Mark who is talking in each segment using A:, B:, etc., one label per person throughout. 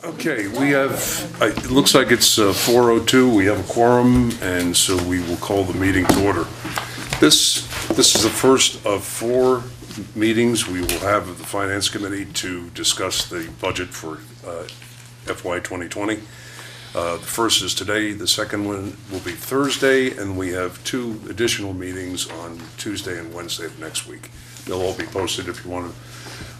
A: Okay, we have, it looks like it's 4:02, we have a quorum, and so we will call the meeting to order. This is the first of 4 meetings we will have of the Finance Committee to discuss the budget for FY 2020. The first is today, the second one will be Thursday, and we have 2 additional meetings on Tuesday and Wednesday of next week. They'll all be posted if you want to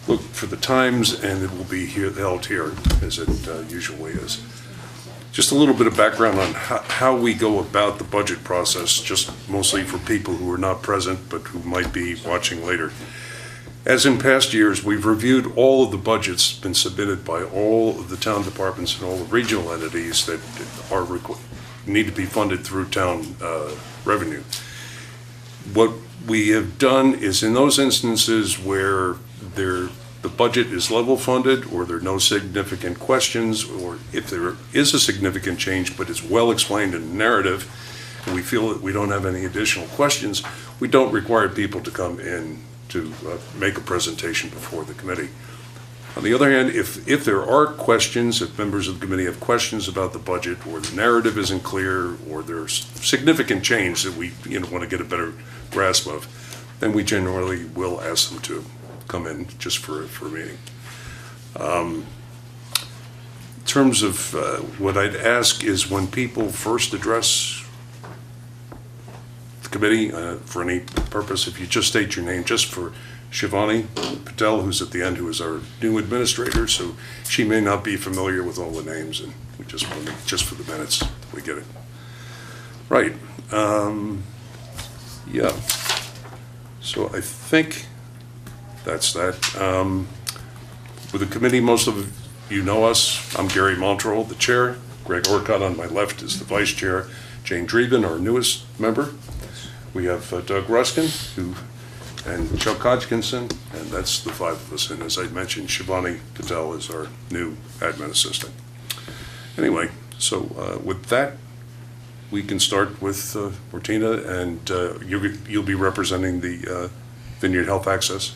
A: look for the times, and it will be held here, as it usually is. Just a little bit of background on how we go about the budget process, just mostly for people who are not present, but who might be watching later. As in past years, we've reviewed all of the budgets been submitted by all of the town departments and all the regional entities that need to be funded through town revenue. What we have done is, in those instances where the budget is level funded, or there are no significant questions, or if there is a significant change but is well explained in the narrative, and we feel that we don't have any additional questions, we don't require people to come in to make a presentation before the committee. On the other hand, if there are questions, if members of the committee have questions about the budget, or the narrative isn't clear, or there's significant change that we want to get a better grasp of, then we generally will ask them to come in just for a meeting. In terms of what I'd ask is, when people first address the committee for any purpose, if you just state your name, just for Shivani Patel, who's at the end, who is our new administrator, so she may not be familiar with all the names, and we just want to, just for the minutes, we get it. Right. Yeah. So I think that's that. With the committee, most of you know us. I'm Gary Montrell, the chair. Greg Orcutt on my left is the vice chair. Jane Dreeben, our newest member. We have Doug Ruskin, and Chuck Hodgkinson, and that's the 5 of us. And as I mentioned, Shivani Patel is our new admin assistant. Anyway, so with that, we can start with Martina, and you'll be representing the Vineyard Health Access.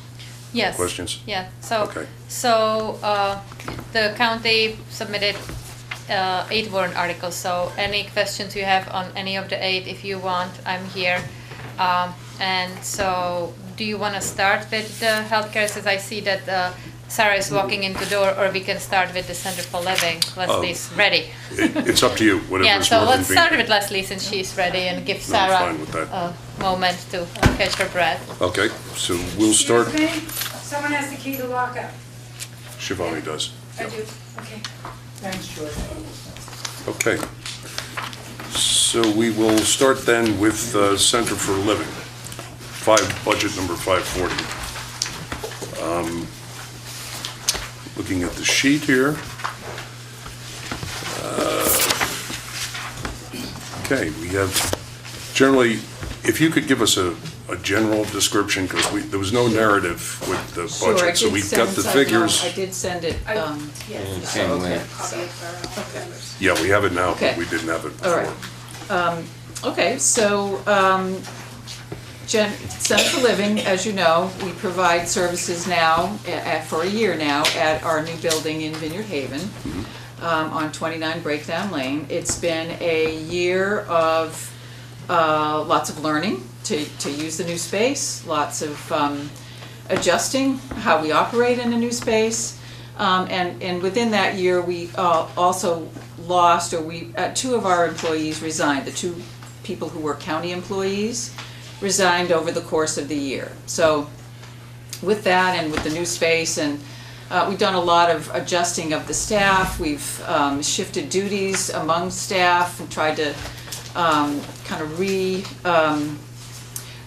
B: Yes.
A: Questions?
B: Yeah. So,
A: okay.
B: So the county submitted 8 warrant articles. So any questions you have on any of the 8, if you want, I'm here. And so, do you want to start with the healthcare? Since I see that Sarah is walking in the door, or we can start with the Center for Living. Leslie's ready.
A: It's up to you. Whatever.
B: Yeah. So
A: let's
B: start with Leslie, since she's ready, and give Sarah a moment to catch her breath.
A: Okay. So we'll start.
C: Excuse me? Someone has the key to lock up.
A: Shivani does.
C: I do. Okay. Thanks, George.
A: Okay. So we will start then with Center for Living, budget number 540. Looking at the sheet here. Okay, we have generally, if you could give us a general description, because there was no narrative with the budget,
D: Sure,
A: so we've got the figures.
D: I did send it.
C: Yes.
D: Okay.
A: Yeah, we have it now, but
D: Okay.
A: we didn't have it
D: All
A: before.
D: right. Okay, so Center for Living, as you know, we provide services now, for a year now, at our new building in Vineyard Haven, on 29 Breakdown Lane. It's been a year of lots of learning to use the new space, lots of adjusting how we operate in a new space, and within that year we also lost, or 2 of our employees resigned. The 2 people who were county employees resigned over the course of the year. So with that, and with the new space, and we've done a lot of adjusting of the staff. We've shifted duties among staff and tried to kind of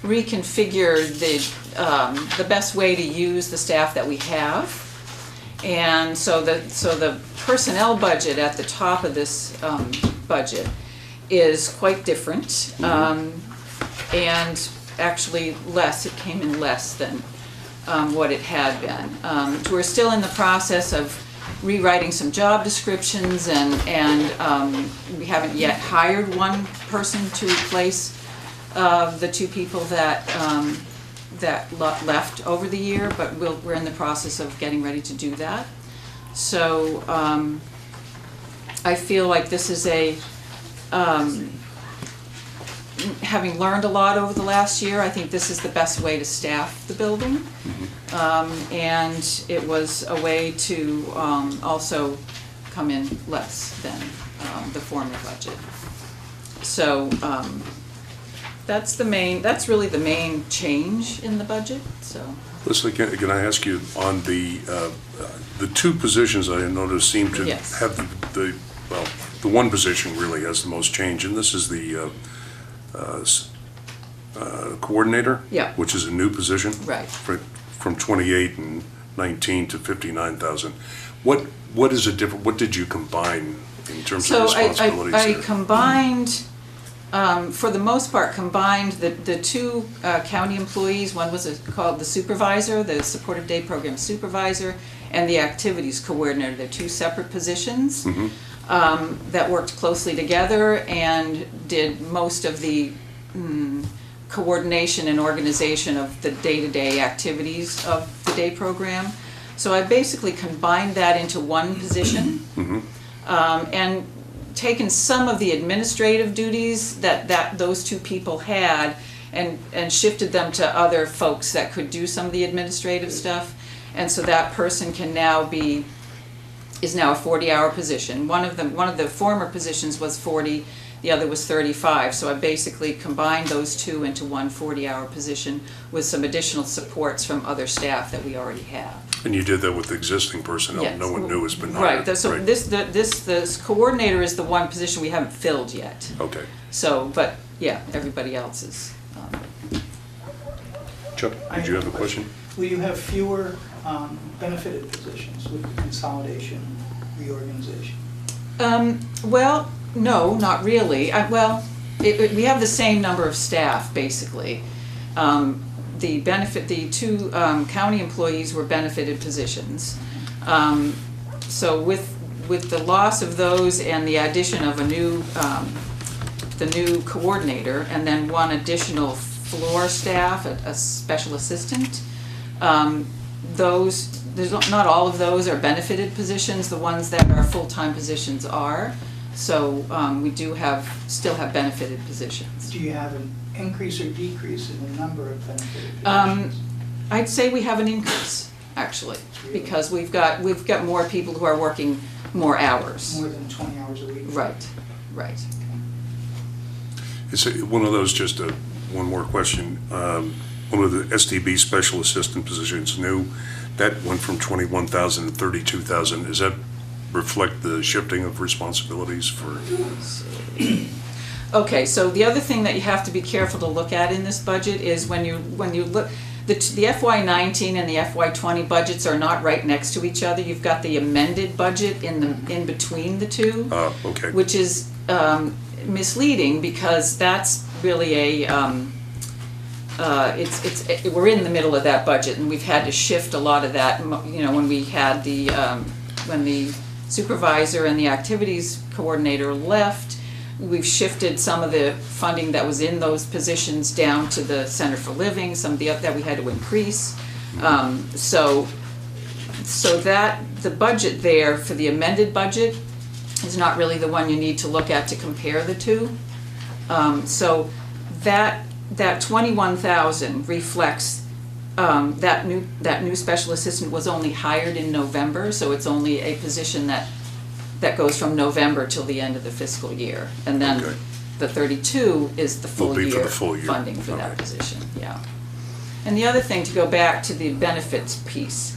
D: reconfigure the best way to use the staff that we have. And so the personnel budget at the top of this budget is quite different, and actually less. It came in less than what it had been. We're still in the process of rewriting some job descriptions, and we haven't yet hired one person to replace the 2 people that left over the year, but we're in the process of getting ready to do that. So I feel like this is having learned a lot over the last year, I think this is the best way to staff the building. And it was a way to also come in less than the former budget. So that's really the main change in the budget, so.
A: Leslie, can I ask you, on the two positions I noticed seem to
D: Yes.
A: have the one position really has the most change, and this is the coordinator?
D: Yeah.
A: Which is a new position?
D: Right.
A: From 28 and 19 to 59,000. What is it different, what did you combine in terms of responsibilities
D: I
A: there?
D: combined, for the most part, combined the two county employees. One was called the supervisor, the supported day program supervisor, and the activities coordinator. They're two separate positions that worked closely together and did most of the coordination and organization of the day-to-day activities of the day program. So I basically combined that into one position. And taken some of the administrative duties that those two people had and shifted them to other folks that could do some of the administrative stuff. And so that person is now a 40-hour position. One of the former positions was 40, the other was 35. So I basically combined those two into one 40-hour position with some additional supports from other staff that we already have.
A: And you did that with existing personnel?
D: Yes.
A: No one new has been hired?
D: Right, so this coordinator is the one position we haven't filled yet.
A: Okay.
D: So, but, yeah, everybody else is,
A: Chuck, did you have a question?
E: Will you have fewer benefited positions with the consolidation, reorganization?
D: well, no, not really. We have the same number of staff, basically. The two county employees were benefited positions. So with the loss of those and the addition of the new coordinator, and then one additional floor staff, a special assistant, not all of those are benefited positions. The ones that are full-time positions are. So we still have benefited positions.
E: Do you have an increase or decrease in the number of benefited positions?
D: I'd say we have an increase, actually, because we've got more people who are working more hours.
E: More than 20 hours a week?
D: Right.
A: It's one of those, just one more question. One of the SDB special assistant positions new, that went from 21,000 to 32,000. Does that reflect the shifting of responsibilities for?
D: Okay, so the other thing that you have to be careful to look at in this budget is when you look, the FY19 and the FY20 budgets are not right next to each other. You've got the amended budget in between the two.
A: Okay.
D: Which is misleading, because that's really we're in the middle of that budget, and we've had to shift a lot of that. When we had when the supervisor and the activities coordinator left, we've shifted some of the funding that was in those positions down to the Center for Living, some of that we had to increase. So that the budget there for the amended budget is not really the one you need to look at to compare the two. So that 21,000 reflects that new special assistant was only hired in November, so it's only a position that goes from November till the end of the fiscal year. And then
A: Okay.
D: the 32 is the
A: Will be for
D: full
A: the full year.
D: funding for that
A: Okay.
D: position, yeah. And the other thing, to go back to the benefits piece,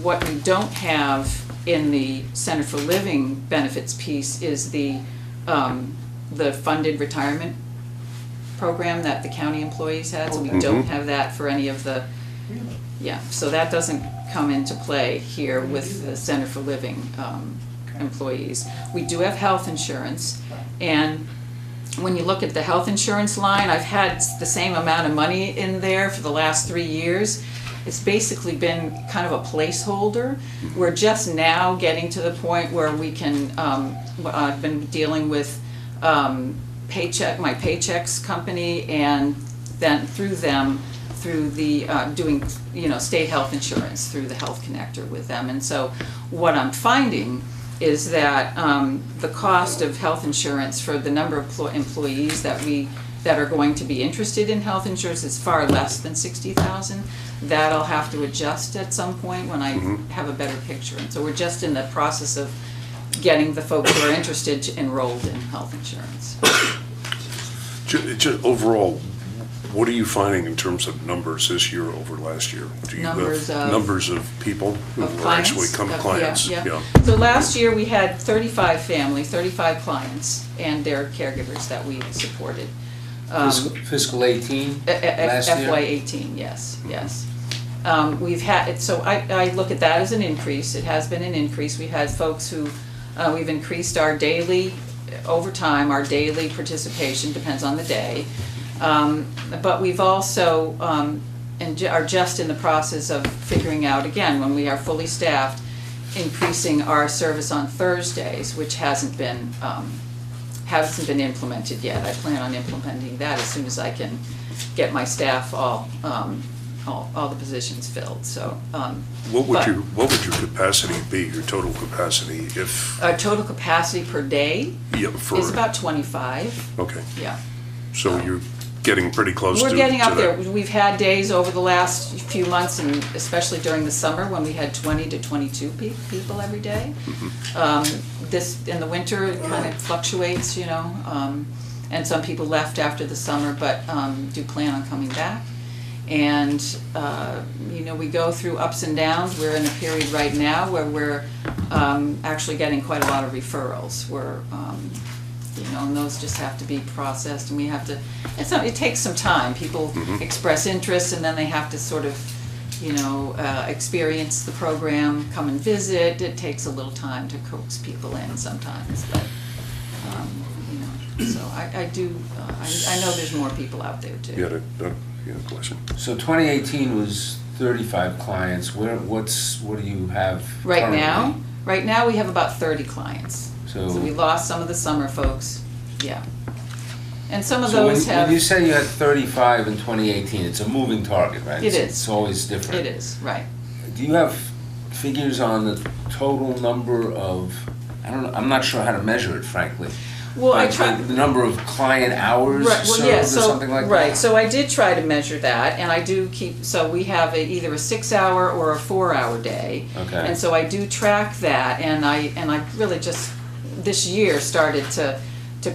D: what we don't have in the Center for Living benefits piece is the funded retirement program that the county employees had, so we don't have that for any of the,
E: Really?
D: yeah, so that doesn't come into play here with the Center for Living employees. We do have health insurance, and when you look at the health insurance line, I've had the same amount of money in there for the last 3 years. It's basically been kind of a placeholder. We're just now getting to the point where we can, I've been dealing with my Paychecks company, and then through the doing state health insurance through the Health Connector with them. And so what I'm finding is that the cost of health insurance for the number of employees that are going to be interested in health insurance is far less than 60,000. That I'll have to adjust at some point when I have a better picture. And so we're just in the process of getting the folks who are interested enrolled in health insurance.
A: Overall, what are you finding in terms of numbers this year over last year? Do you
D: Numbers
A: have
D: of-
A: numbers of people who
D: Of
A: are actually
D: clients?
A: clients?
D: Yeah. So last year, we had 35 families, 35 clients, and their caregivers that we supported.
F: Fiscal 18 last year?
D: FY 18, yes. We've had, so I look at that as an increase. It has been an increase. We had folks who, we've increased our daily, over time, our daily participation, depends on the day. But we've also, and are just in the process of figuring out, again, when we are fully staffed, increasing our service on Thursdays, which hasn't been implemented yet. I plan on implementing that as soon as I can get my staff all the positions filled, so.
A: What would your capacity be, your total capacity, if?
D: Our total capacity per day
A: Yeah, for.
D: is about 25,
A: Okay,
D: yeah.
A: so you're getting pretty close to.
D: We're getting up
A: to
D: there.
A: that.
D: We've had days over the last few months, and especially during the summer, when we had 20 to 22 people every day. This, in the winter, it kind of fluctuates, you know, and some people left after the summer, but do plan on coming back. And, you know, we go through ups and downs. We're in a period right now where we're actually getting quite a lot of referrals. We're, you know, and those just have to be processed, and we have to, it takes some time. People express interest, and then they have to sort of, you know, experience the program, come and visit. It takes a little time to coax people in sometimes, but, you know, so I do, I know there's more people out there too.
A: You had a question?
F: So 2018 was 35 clients. What do you have currently?
D: Right now we have about 30 clients. So we lost some of the summer folks, yeah. And some of those have.
F: When you say you had 35 in 2018, it's a moving target, right?
D: It is.
F: It's always different.
D: It is, right.
F: Do you have figures on the total number of, I don't know, I'm not sure how to measure it, frankly.
D: Well, I
F: But
D: try.
F: the number of client hours
D: Right, well,
F: served
D: yeah,
F: or
D: so,
F: something like that?
D: right, so I did try to measure that, and I do keep, so we have either a 6-hour or a 4-hour day.
F: Okay.
D: And so I do track that, and I really just, this year, started to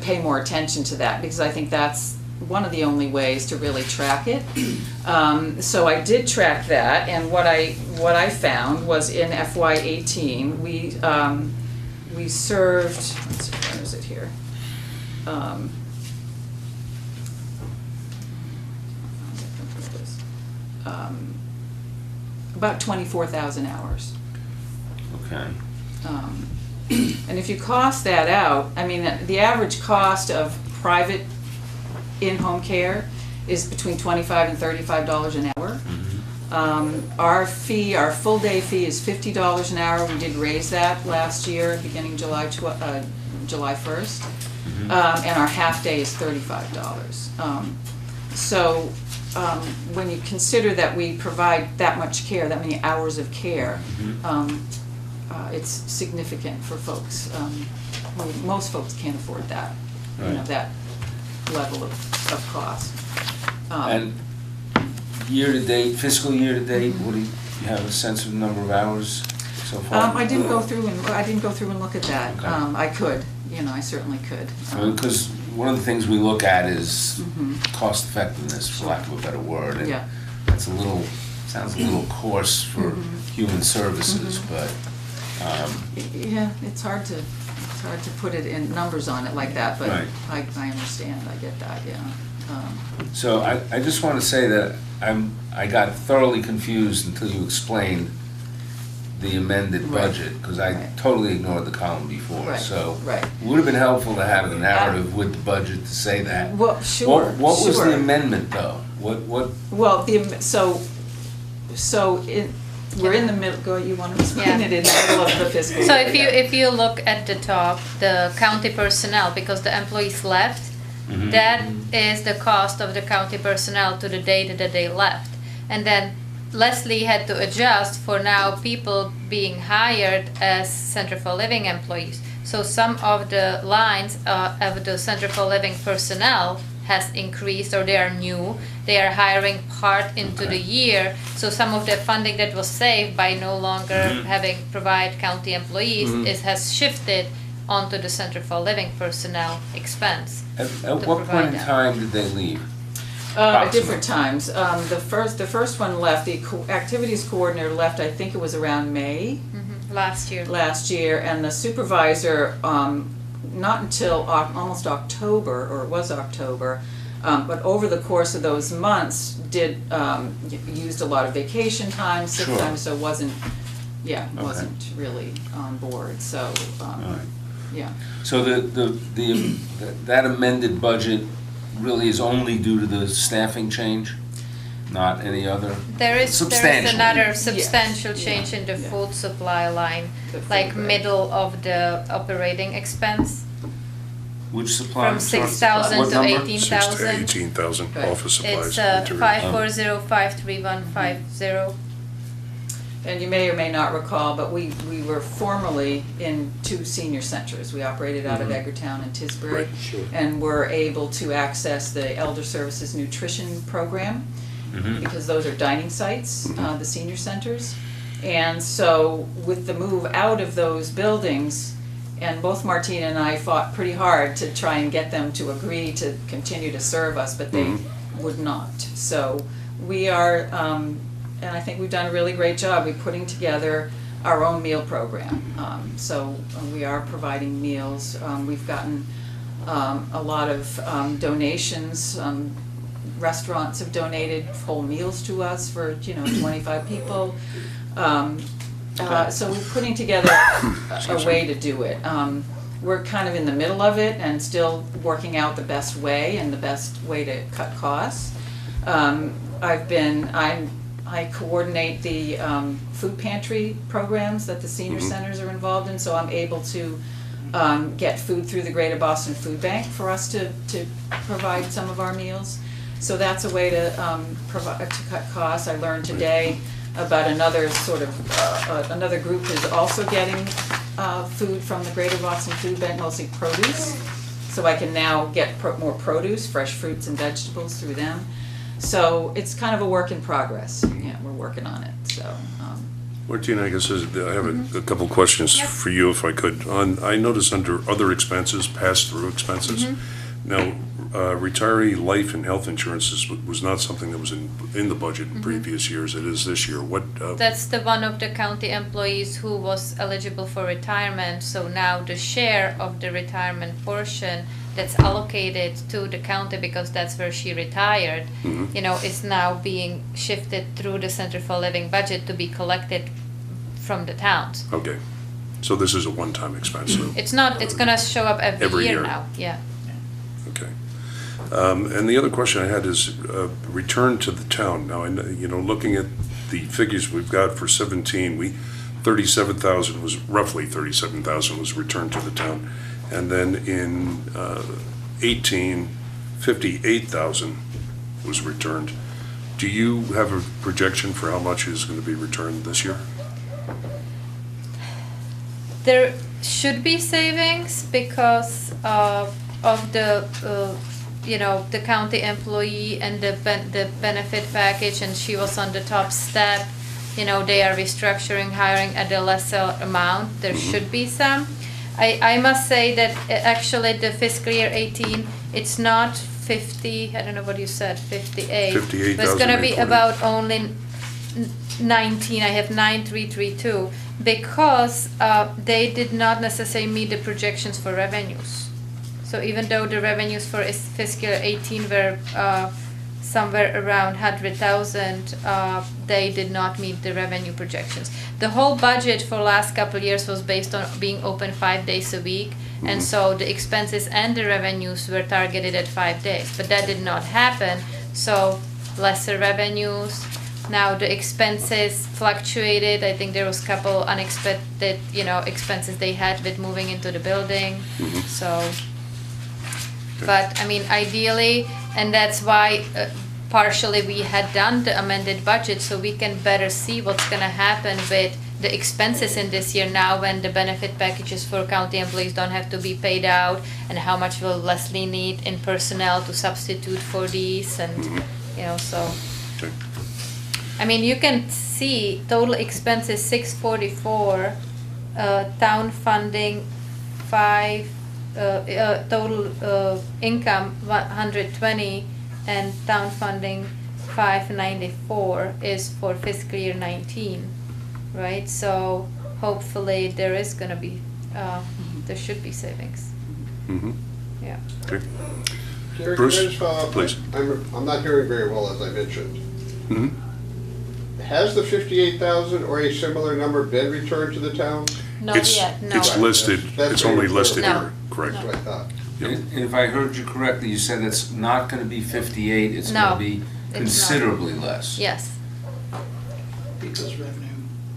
D: pay more attention to that, because I think that's one of the only ways to really track it. So I did track that, and what I found was in FY18, we served, let's see, where is it here? About 24,000 hours.
F: Okay.
D: And if you cost that out, I mean, the average cost of private in-home care is between $25 and $35 an hour. Our fee, our full-day fee is $50 an hour. We did raise that last year, beginning July 1st. And our half-day is $35. So when you consider that we provide that much care, that many hours of care, it's significant for folks. Most folks can't afford that, you know,
F: Right.
D: that level of cost.
F: And year-to-date, fiscal year-to-date, what do you have a sense of the number of hours so far?
D: I didn't go through and look at that.
F: Okay.
D: I could, you know, I certainly could.
F: Because one of the things we look at is cost effectiveness, for lack of a better word. And
D: Yeah.
F: it's sounds a little coarse for human services, but,
D: Yeah, it's hard to put it in numbers on it like that, but
F: Right.
D: I understand, I get that, yeah.
F: so I just want to say that I got thoroughly confused until you explained the amended
D: Right.
F: budget, because I
D: Right.
F: totally ignored the column before.
D: Right,
F: So
D: right.
F: it would have been helpful to have the narrative with the budget to say that.
D: Well, sure,
F: What was
D: sure.
F: the amendment, though? What?
D: Well, we're in the middle, go, you want to explain
B: Yeah.
D: it in the middle of the fiscal
B: So
D: year?
B: if you look at the top, the county personnel, because the employees left, that is the cost of the county personnel to the date that they left. And then Leslie had to adjust for now people being hired as Center for Living employees. So some of the lines of the Center for Living personnel has increased, or they are new. They are hiring part into the year. So some of the funding that was saved by no longer having provide county employees has shifted onto the Center for Living personnel expense.
F: At
B: to
F: what point
B: provide
F: in
B: that.
F: time did they leave?
D: At different times. The first one left, the activities coordinator left, I think it was around May
B: Last year.
D: and the supervisor, not until almost October, or it was October, but over the course of those months, used a lot of vacation time, sick
F: Sure.
D: time, so wasn't really on board, so,
F: Alright.
D: yeah.
F: So that amended budget really is only due to the staffing change, not any other?
B: There is
F: Substantially.
B: another substantial change in the
D: Yeah.
B: food supply line,
D: The food
B: like
D: rate.
B: middle of the operating expense,
F: Which supply?
B: from 6,000
F: What
B: to
F: number?
B: 18,000.
A: 6 to 18,000
D: Right.
A: office supplies.
B: It's
A: materials.
B: 5405350.
D: And you may or may not recall, but we were formerly in 2 senior centers. We operated out of Edgartown and Tisbury.
A: Right, sure.
D: And were able to access the Elder Services Nutrition Program, because those are dining sites, the senior centers. And so with the move out of those buildings, and both Martina and I fought pretty hard to try and get them to agree to continue to serve us, but they would not. So we are, and I think we've done a really great job. We're putting together our own meal program. So we are providing meals. We've gotten a lot of donations. Restaurants have donated whole meals to us for 25 people. So we're putting together a way to do it. We're kind of in the middle of it and still working out the best way and the best way to cut costs. I coordinate the food pantry programs that the senior centers are involved in, so I'm able to get food through the Greater Boston Food Bank for us to provide some of our meals. So that's a way to cut costs. I learned today about another another group is also getting food from the Greater Boston Food Bank, mostly produce. So I can now get more produce, fresh fruits and vegetables through them. So it's kind of a work in progress. Yeah, we're working on it, so.
A: Martina, I guess I have a couple questions for you, if I could. I noticed under other expenses, pass-through expenses. Now, retiree life and health insurances was not something that was in the budget in previous years. It is this year. What?
B: That's the one of the county employees who was eligible for retirement. So now the share of the retirement portion that's allocated to the county, because that's where she retired, is now being shifted through the Center for Living budget to be collected from the towns.
A: Okay. So this is a one-time expense, though?
B: It's not, it's gonna show up every
A: Every
B: year
A: year.
B: now, yeah.
A: Okay. And the other question I had is return to the town. Now, looking at the figures we've got for 17, roughly 37,000 was returned to the town. And then in 18, 58,000 was returned. Do you have a projection for how much is going to be returned this year?
B: There should be savings because of the, the county employee and the benefit package, and she was on the top step. They are restructuring, hiring at a lesser amount. There should be some. I must say that actually the fiscal year 18, it's not 50, I don't know what you said, 58.
A: 58,000.
B: But it's gonna be about only 19, I have 9332, because they did not necessarily meet the projections for revenues. So even though the revenues for fiscal year 18 were somewhere around 100,000, they did not meet the revenue projections. The whole budget for last couple of years was based on being open 5 days a week, and so the expenses and the revenues were targeted at 5 days, but that did not happen, so lesser revenues. Now the expenses fluctuated. I think there was a couple unexpected, expenses they had with moving into the building, so. But I mean, ideally, and that's why partially we had done the amended budget, so we can better see what's gonna happen with the expenses in this year now when the benefit packages for county employees don't have to be paid out, and how much will Leslie need in personnel to substitute for these, and, you know, so.
A: Okay.
B: I mean, you can see total expenses 644, town funding 5, total income 120, and town funding 594 is for fiscal year 19, right? So hopefully there is gonna be, there should be savings.
A: Mm-hmm.
B: Yeah.
A: Okay.
G: Gary,
A: Bruce,
G: can I just follow up?
A: please.
G: I'm not hearing very well, as I mentioned.
A: Mhm.
G: Has the 58,000 or a similar number been returned to the town?
B: Not
A: It's-
B: yet, no.
A: It's listed,
G: That's
A: it's only
G: very
A: listed
B: clear.
A: here, correct.
G: That's what I thought.
A: Yep.
F: And if I heard you correctly, you said it's not gonna be 58, it's
B: No,
F: gonna be
B: not.
F: considerably less.
B: Yes.
E: Because revenue.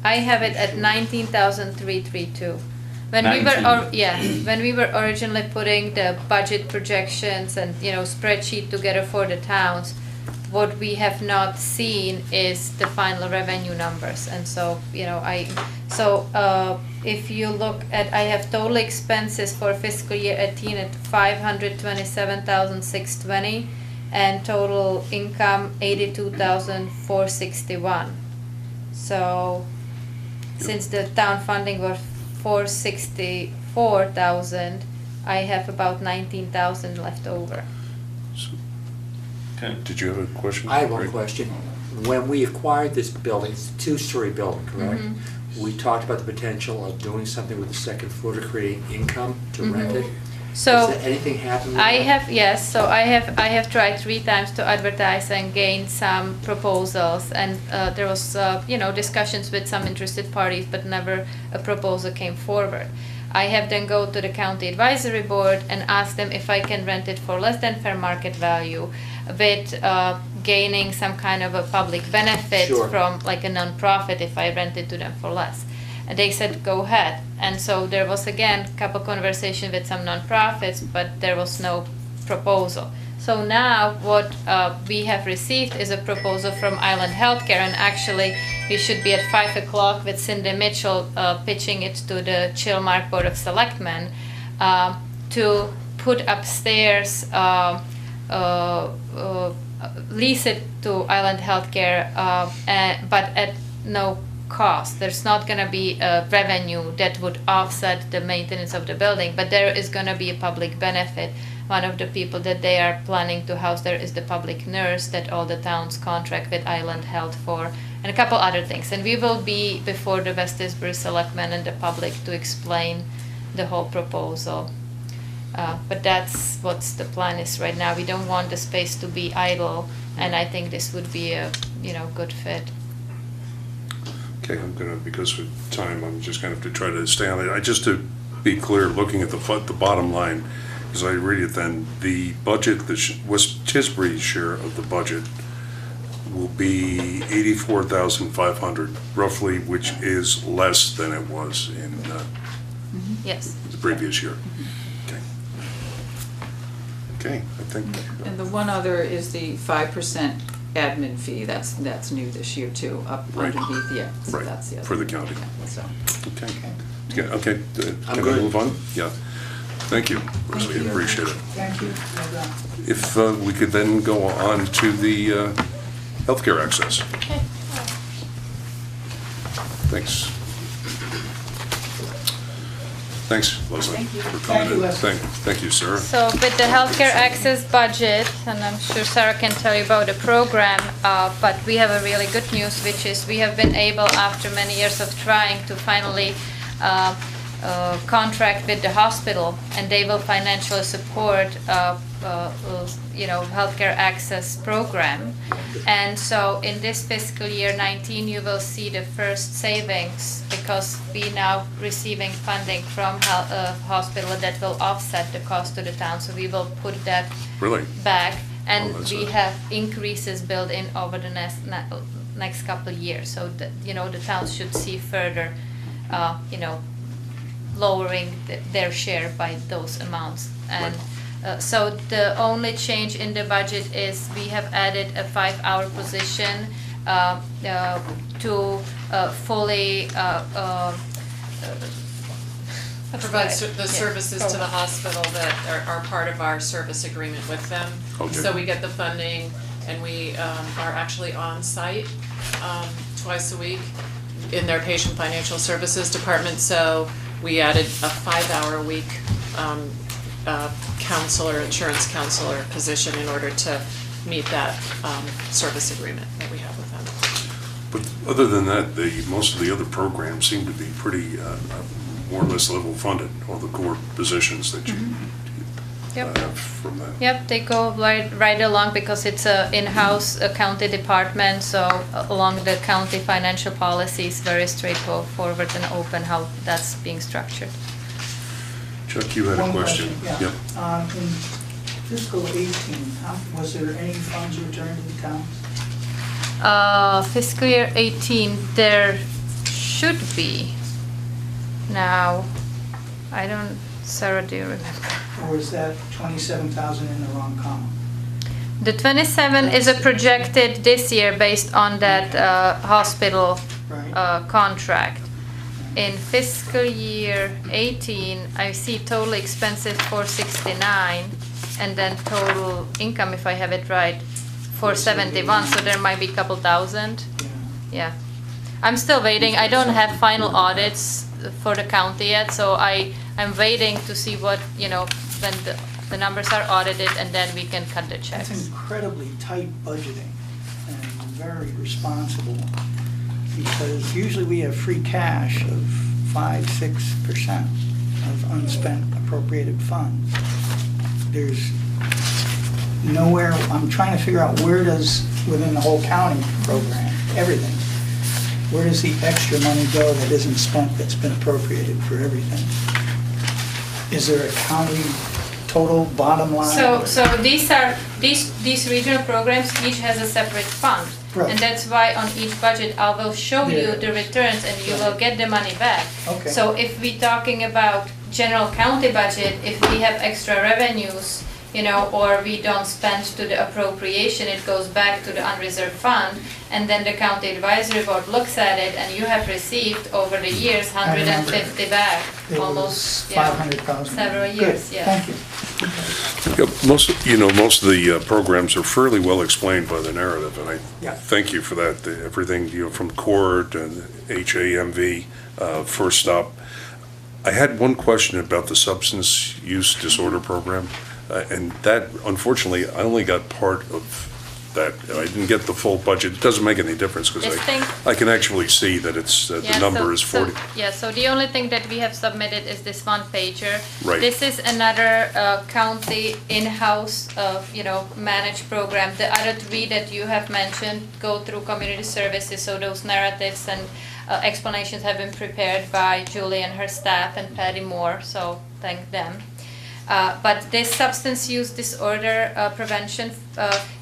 B: I have it at 19,332. When we were,
F: 19.
B: when we were originally putting the budget projections and, you know, spreadsheet together for the towns, what we have not seen is the final revenue numbers, and so, you know, if you look at, I have total expenses for fiscal year 18 at 527,620, and total income 82,461. So, since the town funding was 464,000, I have about 19,000 left over.
F: Okay.
A: Did you have a question?
H: I have one
A: Right.
H: question. When we acquired this building, it's a two-story building, correct? We talked about the potential of doing something with the second floor to create income to rent it.
B: So,
H: Has anything happened with
B: I
H: that?
B: have, yes, so I have tried 3 times to advertise and gain some proposals, and there was, you know, discussions with some interested parties, but never a proposal came forward. I have then go to the county advisory board and ask them if I can rent it for less than fair market value, with gaining some kind of a public benefit
H: Sure.
B: from like a non-profit if I rent it to them for less. And they said, go ahead. And so there was again a couple conversation with some non-profits, but there was no proposal. So now what we have received is a proposal from Island Healthcare, and actually we should be at 5 o'clock with Cindy Mitchell pitching it to the Chilmark Board of Selectmen to put upstairs, lease it to Island Healthcare, but at no cost. There's not gonna be a revenue that would offset the maintenance of the building, but there is gonna be a public benefit. One of the people that they are planning to house there is the public nurse that all the towns contract with Island Health for, and a couple other things. And we will be before the West Tisbury Selectmen and the public to explain the whole proposal. But that's what's the plan is right now. We don't want the space to be idle, and I think this would be a, you know, good fit.
A: Okay, I'm gonna, because of time, I'm just gonna have to try to stay on it. Just to be clear, looking at the bottom line, as I read it then, the budget, West Tisbury's share of the budget will be 84,500 roughly, which is less than it was in
B: Yes.
A: the previous year. Okay. Okay, I think.
D: And the one other is the 5% admin fee, that's new this year too, up
A: Right.
D: underneath, yeah, so
A: Right,
D: that's the other.
A: for the county.
D: Yeah, so.
A: Okay. Okay, can I
H: good.
A: move on? Yeah. Thank you, Rosalie,
E: you.
A: appreciate it.
E: Thank you. Well done.
A: If we could then go on to the healthcare access. Thanks. Thanks, Leslie,
E: Thank you.
A: for
E: Thank
A: coming
E: you,
A: in.
E: Leslie.
A: Thank you, Sarah.
B: So with the healthcare access budget, and I'm sure Sarah can tell you about the program, but we have a really good news, which is we have been able, after many years of trying, to finally contract with the hospital, and they will financially support, you know, healthcare access program. And so in this fiscal year 19, you will see the first savings, because we now receiving funding from hospital that will offset the cost to the town. So we will put that
A: Really?
B: back, and
A: Oh, that's
B: we
A: a-
B: have increases built in over the next couple of years. So that, you know, the towns should see further, you know, lowering their share by those amounts. And So the only change in the budget is we have added a 5-hour position to fully
D: Provide the
B: Yeah.
D: services to the hospital that are part of our service agreement with them.
A: Okay.
D: So we get the funding and we are actually on site twice a week in their patient financial services department. So we added a 5-hour a week counselor, insurance counselor position in order to meet that service agreement that we have with them.
A: But other than that, most of the other programs seem to be pretty, more or less level funded, all the core positions that you
B: Yep.
A: have from that.
B: Yep, they go right along because it's a in-house county department, so along the county financial policies, very straightforward and open how that's being structured.
A: Chuck, you had a
E: One
A: question?
E: yeah.
A: Yep.
E: In fiscal 18, was there any funds returned to the town?
B: Fiscal year 18, there should be. Now, I don't, Sarah, do you remember?
E: Or is that 27,000 in the wrong column?
B: The 27 is a projected this year based on that hospital
E: Right.
B: contract. In fiscal year 18, I see total expenses 469, and then total income, if I have it right, 471, so there might be a couple thousand.
E: Yeah.
B: Yeah. I'm still waiting. I don't have final audits for the county yet, so I'm waiting to see what, when the numbers are audited, and then we can cut the
E: That's
B: checks.
E: incredibly tight budgeting and very responsible, because usually we have free cash of 5-6% of unspent appropriated funds. There's nowhere, I'm trying to figure out where does, within the whole county program, everything, where does the extra money go that isn't spent, that's been appropriated for everything? Is there a county total bottom line?
B: So these regional programs, each has a separate fund.
E: Right.
B: And that's why on each budget, I will show you
E: Yeah.
B: the returns and you will get the money back.
E: Okay.
B: So if we talking about general county budget, if we have extra revenues, or we don't spend to the appropriation, it goes back to the unreserved fund, and then the county advisory board looks at it, and you have received over the years 150 back,
E: It was
B: almost,
E: 500,000.
B: several years,
E: Good,
B: yeah.
E: thank you.
A: Yep, most of the programs are fairly well explained by the narrative, and I
H: Yeah.
A: thank you for that. Everything, from CORD and HAMV, First Stop. I had one question about the substance use disorder program, and that, unfortunately, I only got part of that. I didn't get the full budget. It doesn't make any difference, because
B: This thing-
A: I can actually see that it's, the
B: Yeah,
A: number is 40.
B: So the only thing that we have submitted is this one pager.
A: Right.
B: This is another county in-house, managed program. The other three that you have mentioned go through community services, so those narratives and explanations have been prepared by Julie and her staff and Patty Moore, so thank them. But this substance use disorder prevention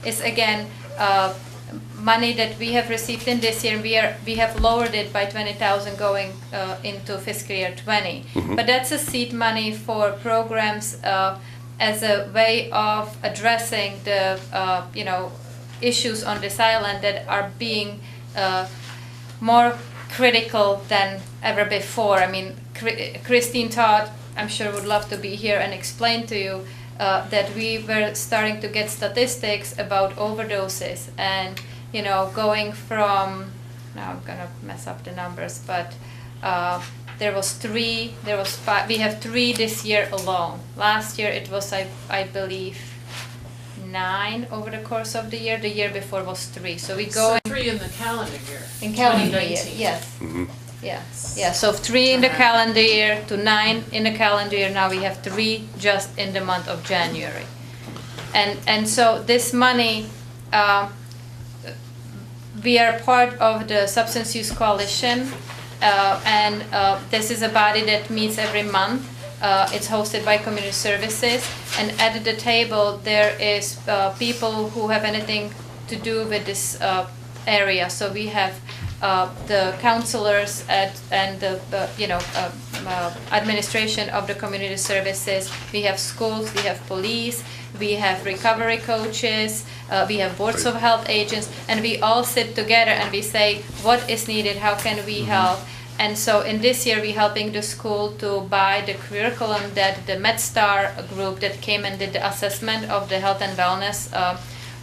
B: is again money that we have received in this year. We have lowered it by 20,000 going into fiscal year 20. But that's a seed money for programs as a way of addressing the issues on this island that are being more critical than ever before. I mean, Christine Todd, I'm sure, would love to be here and explain to you that we were starting to get statistics about overdoses, and going from, now I'm gonna mess up the numbers, but there was 3, there was 5, we have 3 this year alone. Last year it was, I believe, 9 over the course of the year. The year before was 3. So we go
D: So 3 in the calendar year.
B: in calendar year,
D: 2019.
B: yes. Yeah, so 3 in the calendar year to 9 in the calendar year. Now we have 3 just in the month of January. And so this money, we are part of the Substance Use Coalition, and this is a body that meets every month. It's hosted by Community Services, and at the table there is people who have anything to do with this area. So we have the counselors and the administration of the community services. We have schools, we have police, we have recovery coaches, we have boards of health agents, and we all sit together and we say, what is needed, how can we help? And so in this year, we're helping the school to buy the curriculum that the MedStar group that came and did the assessment of the health and wellness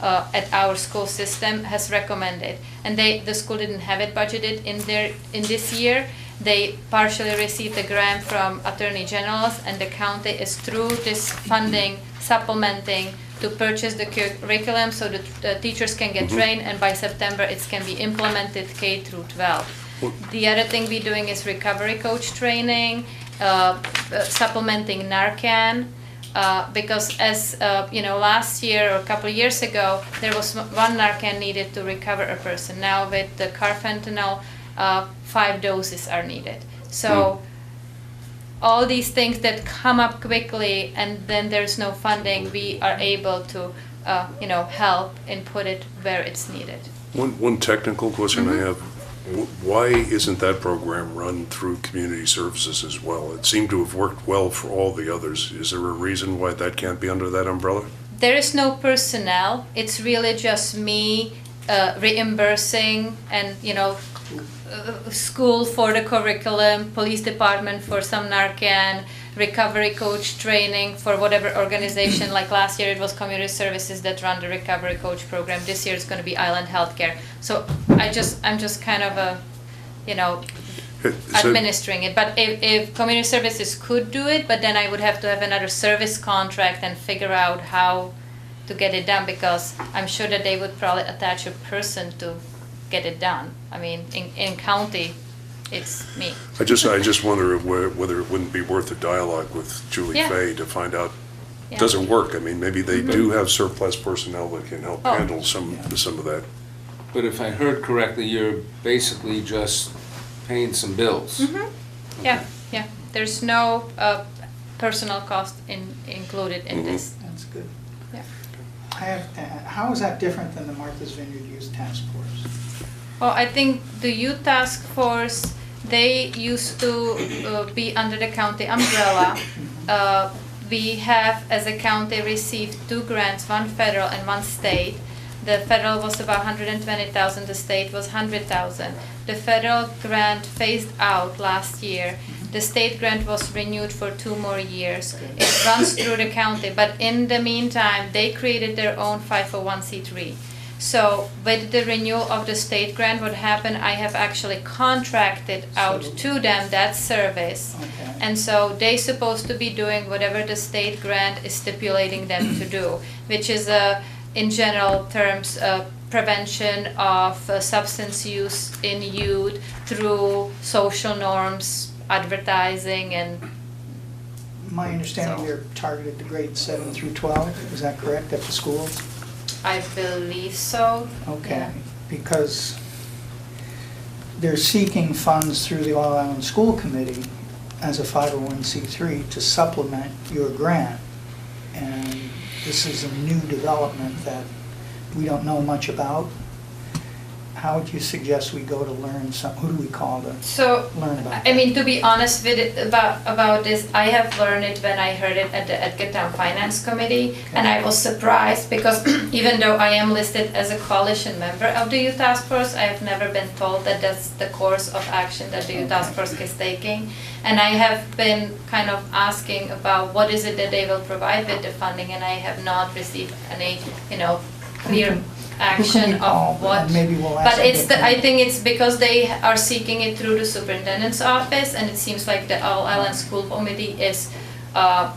B: at our school system has recommended. And the school didn't have it budgeted in this year. They partially received a grant from Attorney General's, and the county is through this funding supplementing to purchase the curriculum so that the teachers can get trained, and by September it can be implemented K through 12. The other thing we're doing is recovery coach training, supplementing Narcan, because as last year or a couple of years ago, there was one Narcan needed to recover a person. Now with the carfentanil, 5 doses are needed. So all these things that come up quickly and then there's no funding, we are able to help and put it where it's needed.
A: One technical question I have. Why isn't that program run through community services as well? It seemed to have worked well for all the others. Is there a reason why that can't be under that umbrella?
B: There is no personnel. It's really just me reimbursing and, school for the curriculum, police department for some Narcan, recovery coach training for whatever organization. Like last year it was community services that run the recovery coach program. This year it's going to be Island Healthcare. So I'm just kind of administering it. But if community services could do it, but then I would have to have another service contract and figure out how to get it done, because I'm sure that they would probably attach a person to get it done. I mean, in county, it's me.
A: I just wonder whether it wouldn't be worth a dialogue with Julie
B: Yeah.
A: Fay to find out,
B: Yeah.
A: does it work? I mean, maybe they do have surplus personnel that can help handle some of that.
F: But if I heard correctly, you're basically just paying some bills.
B: Yeah. There's no personal cost included in this.
E: That's good.
B: Yeah.
E: How is that different than the Martha's Vineyard Youth Task Force?
B: Well, I think the youth task force, they used to be under the county umbrella. We have, as a county, received 2 grants, one federal and one state. The federal was about $120,000, the state was $100,000. The federal grant phased out last year. The state grant was renewed for 2 more years. It runs through the county, but in the meantime, they created their own 501c3. So with the renewal of the state grant, what happened, I have actually contracted out to them that service.
E: Okay.
B: And so they're supposed to be doing whatever the state grant is stipulating them to do, which is, in general terms, prevention of substance use in youth through social norms, advertising, and
E: My understanding,
B: So-
E: they're targeted to grades 7 through 12, is that correct, at the schools?
B: I believe so.
E: Okay,
B: Yeah.
E: because they're seeking funds through the All Island School Committee as a 501c3 to supplement your grant. And this is a new development that we don't know much about. How would you suggest we go to learn who do we call to
B: So,
E: learn about
B: I
E: that?
B: mean, to be honest with it, about this, I have learned it when I heard it at the Edgartown Finance Committee, and I was surprised because even though I am listed as a coalition member of the Youth Task Force, I have never been told that that's the course of action that the Youth Task Force is taking. And I have been kind of asking about what is it that they will provide with the funding, and I have not received any, clear action
E: call?
B: of what.
E: And maybe we'll ask
B: But
E: them.
B: I think it's because they are seeking it through the superintendent's office, and it seems like the All Island School Committee is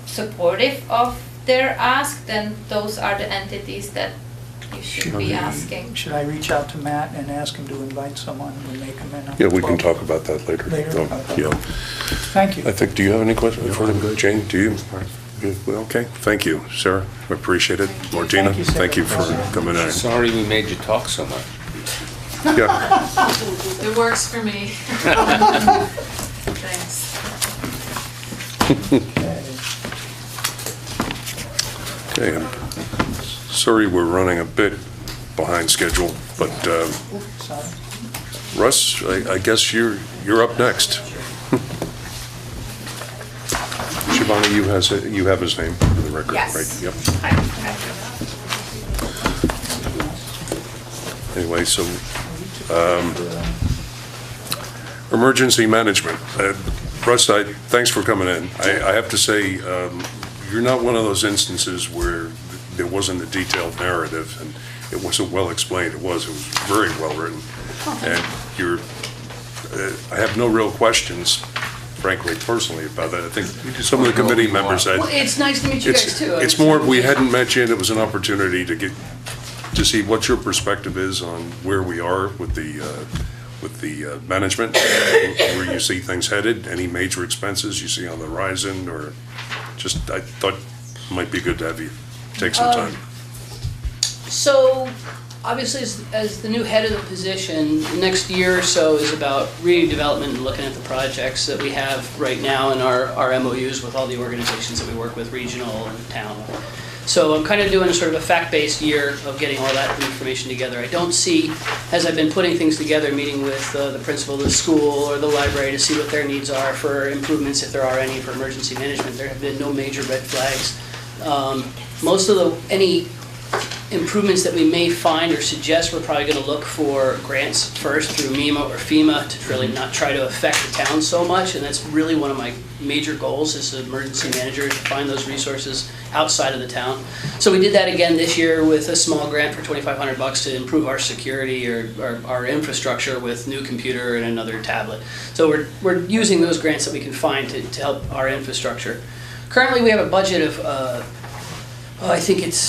B: supportive of their ask, then those are the entities that you should be asking.
E: Should I reach out to Matt and ask him to invite someone when they come in?
A: Yeah, we can talk about that later.
E: Later?
A: Oh, yeah.
E: Thank you.
A: I think, do you have any questions?
H: No, I'm good.
A: Jane, do you? Good. Well, okay, thank you. Sarah, I appreciate it. Martina,
E: Thank you, Sarah.
A: thank you for coming in.
F: Sorry we made you talk so much.
A: Yeah,
D: It works for me. Thanks.
A: okay. I'm sorry we're running a bit behind schedule, but
E: Sorry.
A: Russ, I guess you're up next. Bonnie, you have his name for the record,
C: Yes.
A: right? Yep.
C: Hi.
A: Anyway, so, emergency management. Russ, thanks for coming in. I have to say, you're not one of those instances where there wasn't a detailed narrative and it wasn't well explained. It was very well written. And I have no real questions, frankly, personally, about that. I think some of the committee members had.
I: Well, it's nice to meet you guys too.
A: It's more, we hadn't met you, and it was an opportunity to see what your perspective is on where we are with the management, where you see things headed, any major expenses you see on the horizon, or just, I thought it might be good to have you take some time.
I: So, obviously, as the new head of the position, the next year or so is about redevelopment and looking at the projects that we have right now in our MOUs with all the organizations that we work with, regional and town. So I'm kind of doing a sort of a fact-based year of getting all that information together. I don't see, as I've been putting things together, meeting with the principal of the school or the library to see what their needs are for improvements, if there are any, for emergency management. There have been no major red flags. Most of any improvements that we may find or suggest, we're probably going to look for grants first through MEMA or FEMA to really not try to affect the town so much, and that's really one of my major goals as an emergency manager, to find those resources outside of the town. So we did that again this year with a small grant for $2,500 to improve our security or our infrastructure with new computer and another tablet. So we're using those grants that we can find to help our infrastructure. Currently we have a budget of I think it's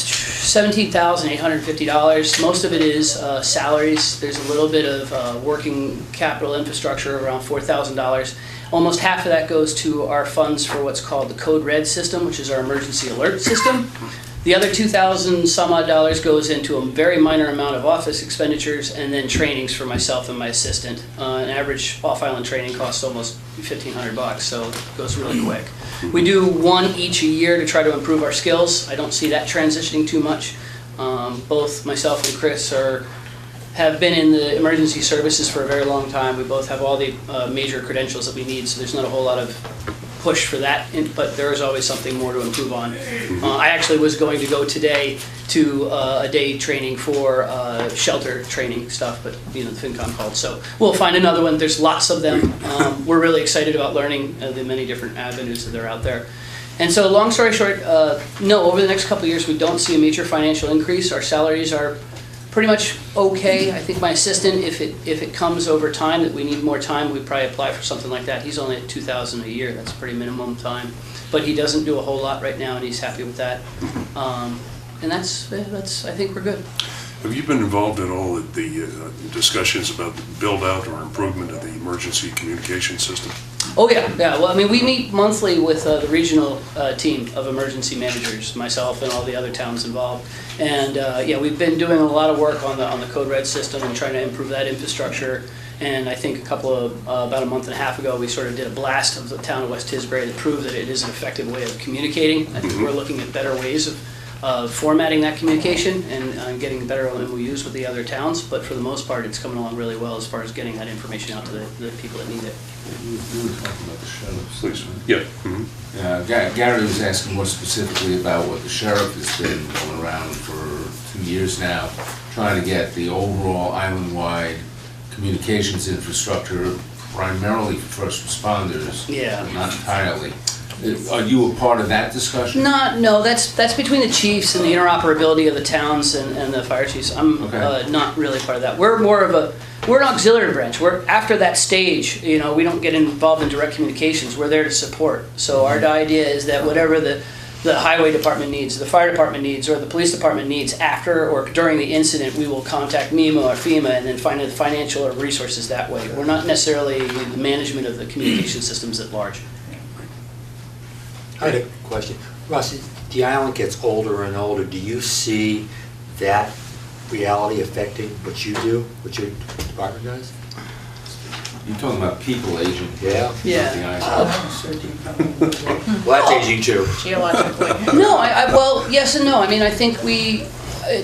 I: $17,850. Most of it is salaries. There's a little bit of working capital infrastructure, around $4,000. Almost half of that goes to our funds for what's called the Code Red system, which is our emergency alert system. The other $2,000 some odd goes into a very minor amount of office expenditures and then trainings for myself and my assistant. An average off-island training costs almost $1,500, so it goes really quick. We do one each a year to try to improve our skills. I don't see that transitioning too much. Both myself and Chris have been in the emergency services for a very long time. We both have all the major credentials that we need, so there's not a whole lot of push for that, but there is always something more to improve on. I actually was going to go today to a day training for shelter training stuff, but the FinCom called, so we'll find another one. There's lots of them. We're really excited about learning the many different avenues that are out there. And so long story short, no, over the next couple of years we don't see a major financial increase. Our salaries are pretty much okay. I think my assistant, if it comes over time that we need more time, we'd probably apply for something like that. He's only at $2,000 a year. That's pretty minimum time. But he doesn't do a whole lot right now, and he's happy with that. And that's I think we're good.
A: Have you been involved at all at the discussions about the build-out or improvement of the emergency communication system?
I: Oh yeah. Well, I mean, we meet monthly with the regional team of emergency managers, myself and all the other towns involved. And yeah, we've been doing a lot of work on the Code Red system and trying to improve that infrastructure. And I think about a month and a half ago, we sort of did a blast of the town of West Tisbury that proved that it is an effective way of communicating. I think we're looking at better ways of formatting that communication and getting better MOUs with the other towns, but for the most part, it's coming along really well as far as getting that information out to the people that need it.
F: You were talking about the sheriffs.
A: Please. Yeah.
F: Gary was asking more specifically about what the sheriff has been going around for 2 years now, trying to get the overall island-wide communications infrastructure, primarily for first responders,
I: Yeah.
F: but not entirely. Are you a part of that discussion?
I: No, that's between the chiefs and the interoperability of the towns and the fire chiefs. I'm
F: Okay.
I: not really part of that. We're more of we're an auxiliary branch. We're after that stage, we don't get involved in direct communications. We're there to support. So our idea is that whatever the highway department needs, the fire department needs, or the police department needs after or during the incident, we will contact MEMA or FEMA and then find the financial or resources that way. We're not necessarily the management of the communication systems at large.
H: I had a question. Russ, the island gets older and older. Do you see that reality affecting what you do, what your department does?
F: You're talking about people aging.
H: Yeah.
I: Yeah.
F: The island.
H: Well, that's aging too.
B: Geologically.
I: No, well, yes and no. I mean, I think we,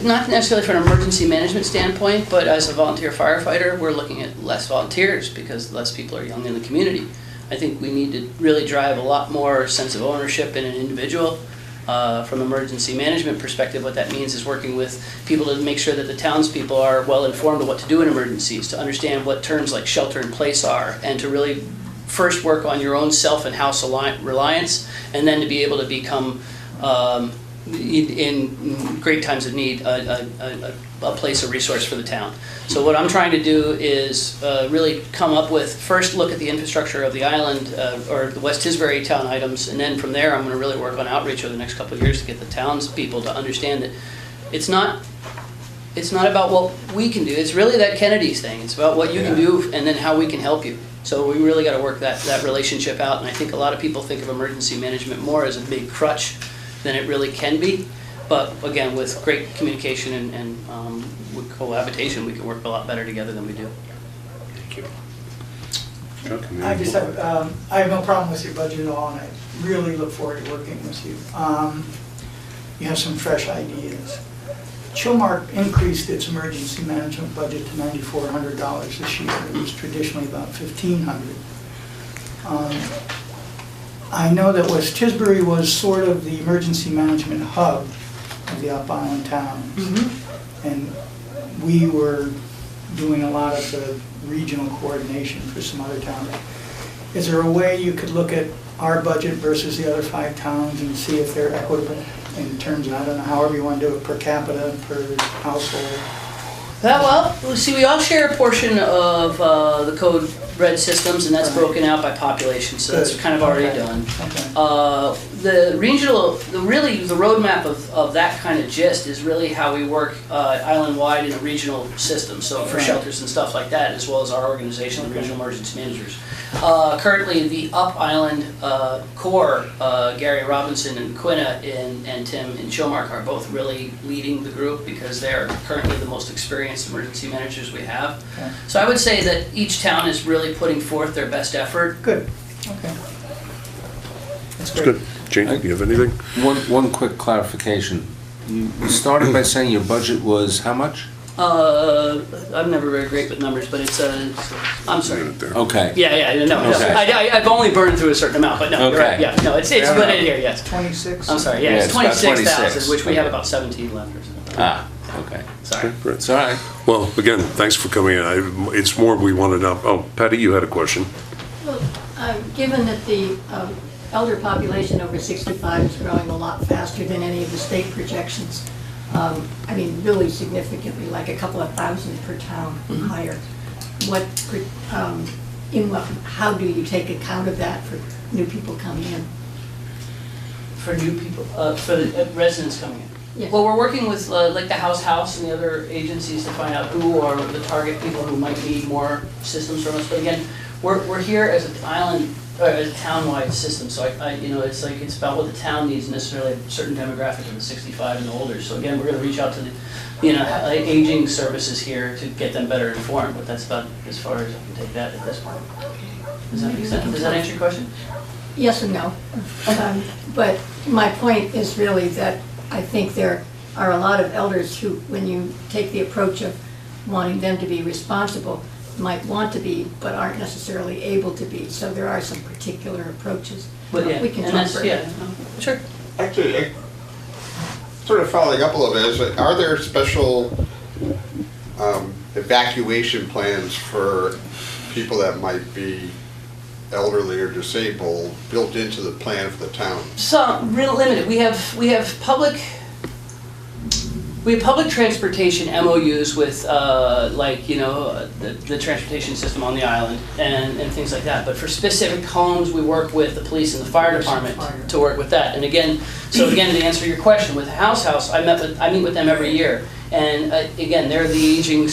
I: not necessarily from an emergency management standpoint, but as a volunteer firefighter, we're looking at less volunteers because less people are young in the community. I think we need to really drive a lot more sense of ownership in an individual. From emergency management perspective, what that means is working with people to make sure that the townspeople are well informed of what to do in emergencies, to understand what terms like shelter in place are, and to really first work on your own self and house reliance, and then to be able to become, in great times of need, a place, a resource for the town. So what I'm trying to do is really come up with, first look at the infrastructure of the island, or the West Tisbury town items, and then from there I'm going to really work on outreach over the next couple of years to get the townspeople to understand that it's not about what we can do, it's really that Kennedy's thing. It's about what you can do and then how we can help you. So we really got to work that relationship out, and I think a lot of people think of emergency management more as a big crutch than it really can be. But again, with great communication and with cohabitation, we can work a lot better together than we do.
A: Thank you. Chuck, and then
E: I just have, I have no problem with your budget at all, and I really look forward to working with you. You have some fresh ideas. Chilmark increased its emergency management budget to $9,400 this year. It was traditionally about $1,500. I know that West Tisbury was sort of the emergency management hub of the Up Island towns. And we were doing a lot of the regional coordination for some other towns. Is there a way you could look at our budget versus the other 5 towns and see if they're equitable in terms of, I don't know, however you want to do it, per capita, per household?
I: Well, see, we all share a portion of the code red systems, and that's broken out by population, so that's kind of already done.
E: Okay.
I: The regional, the roadmap of that kind of gist is really how we work island-wide in a regional system, so for shelters and stuff like that, as well as our organization, the Regional Emergency Managers. Currently, the Up Island core, Gary Robinson and Quinna and Tim in Chilmark are both really leading the group because they're currently the most experienced emergency managers we have.
E: Okay.
I: So I would say that each town is really putting forth their best effort.
E: Good, okay. That's
A: It's
E: great.
A: good. Jane, do you have anything?
F: One quick clarification. You started by saying your budget was how much?
I: I'm never very great with numbers, but it's I'm sorry.
F: Okay.
I: Yeah, no.
F: Okay.
I: I've only burned through a certain amount, but no, you're right.
F: Okay.
I: Yeah, no, it's put in here, yes.
E: 26?
I: I'm sorry,
F: Yeah,
I: yeah, it's
F: it's about
I: 26,000,
F: 26.
I: which we have about 17 left or something.
F: Ah, okay.
I: Sorry.
A: Okay, great.
F: It's all right.
A: Well, again, thanks for coming in. It's more we want to know. Oh, Patty, you had a question.
J: Well, given that the elder population over 65 is growing a lot faster than any of the state projections, I mean, really significantly, like a couple of thousand per town higher. How do you take account of that for new people coming in?
I: For new people, for the residents coming in?
J: Yes.
I: Well, we're working with like the House and the other agencies to find out who are the target people who might need more systems from us. But again, we're here as an island, as a town-wide system, so it's like, it's about what the town needs, necessarily a certain demographic of the 65 and older. So again, we're gonna reach out to the, aging services here to get them better informed, but that's about as far as I can take that at this point. Does that make sense? Does that answer your question?
J: Yes and no. But my point is really that I think there are a lot of elders who, when you take the approach of wanting them to be responsible, might want to be, but aren't necessarily able to be. So there are some particular approaches.
I: But yeah,
J: We can
I: and
J: talk
I: that's,
J: further.
I: yeah, sure.
G: Actually, sort of following up a little bit, is like, are there special evacuation plans for people that might be elderly or disabled built into the plan for the town?
I: Some, real limited. We have public transportation MOUs with the transportation system on the island and things like that. But for specific homes, we work with the police and the fire department to work with that. And again, to answer your question, with House, I meet with them every year. And again, they're the aging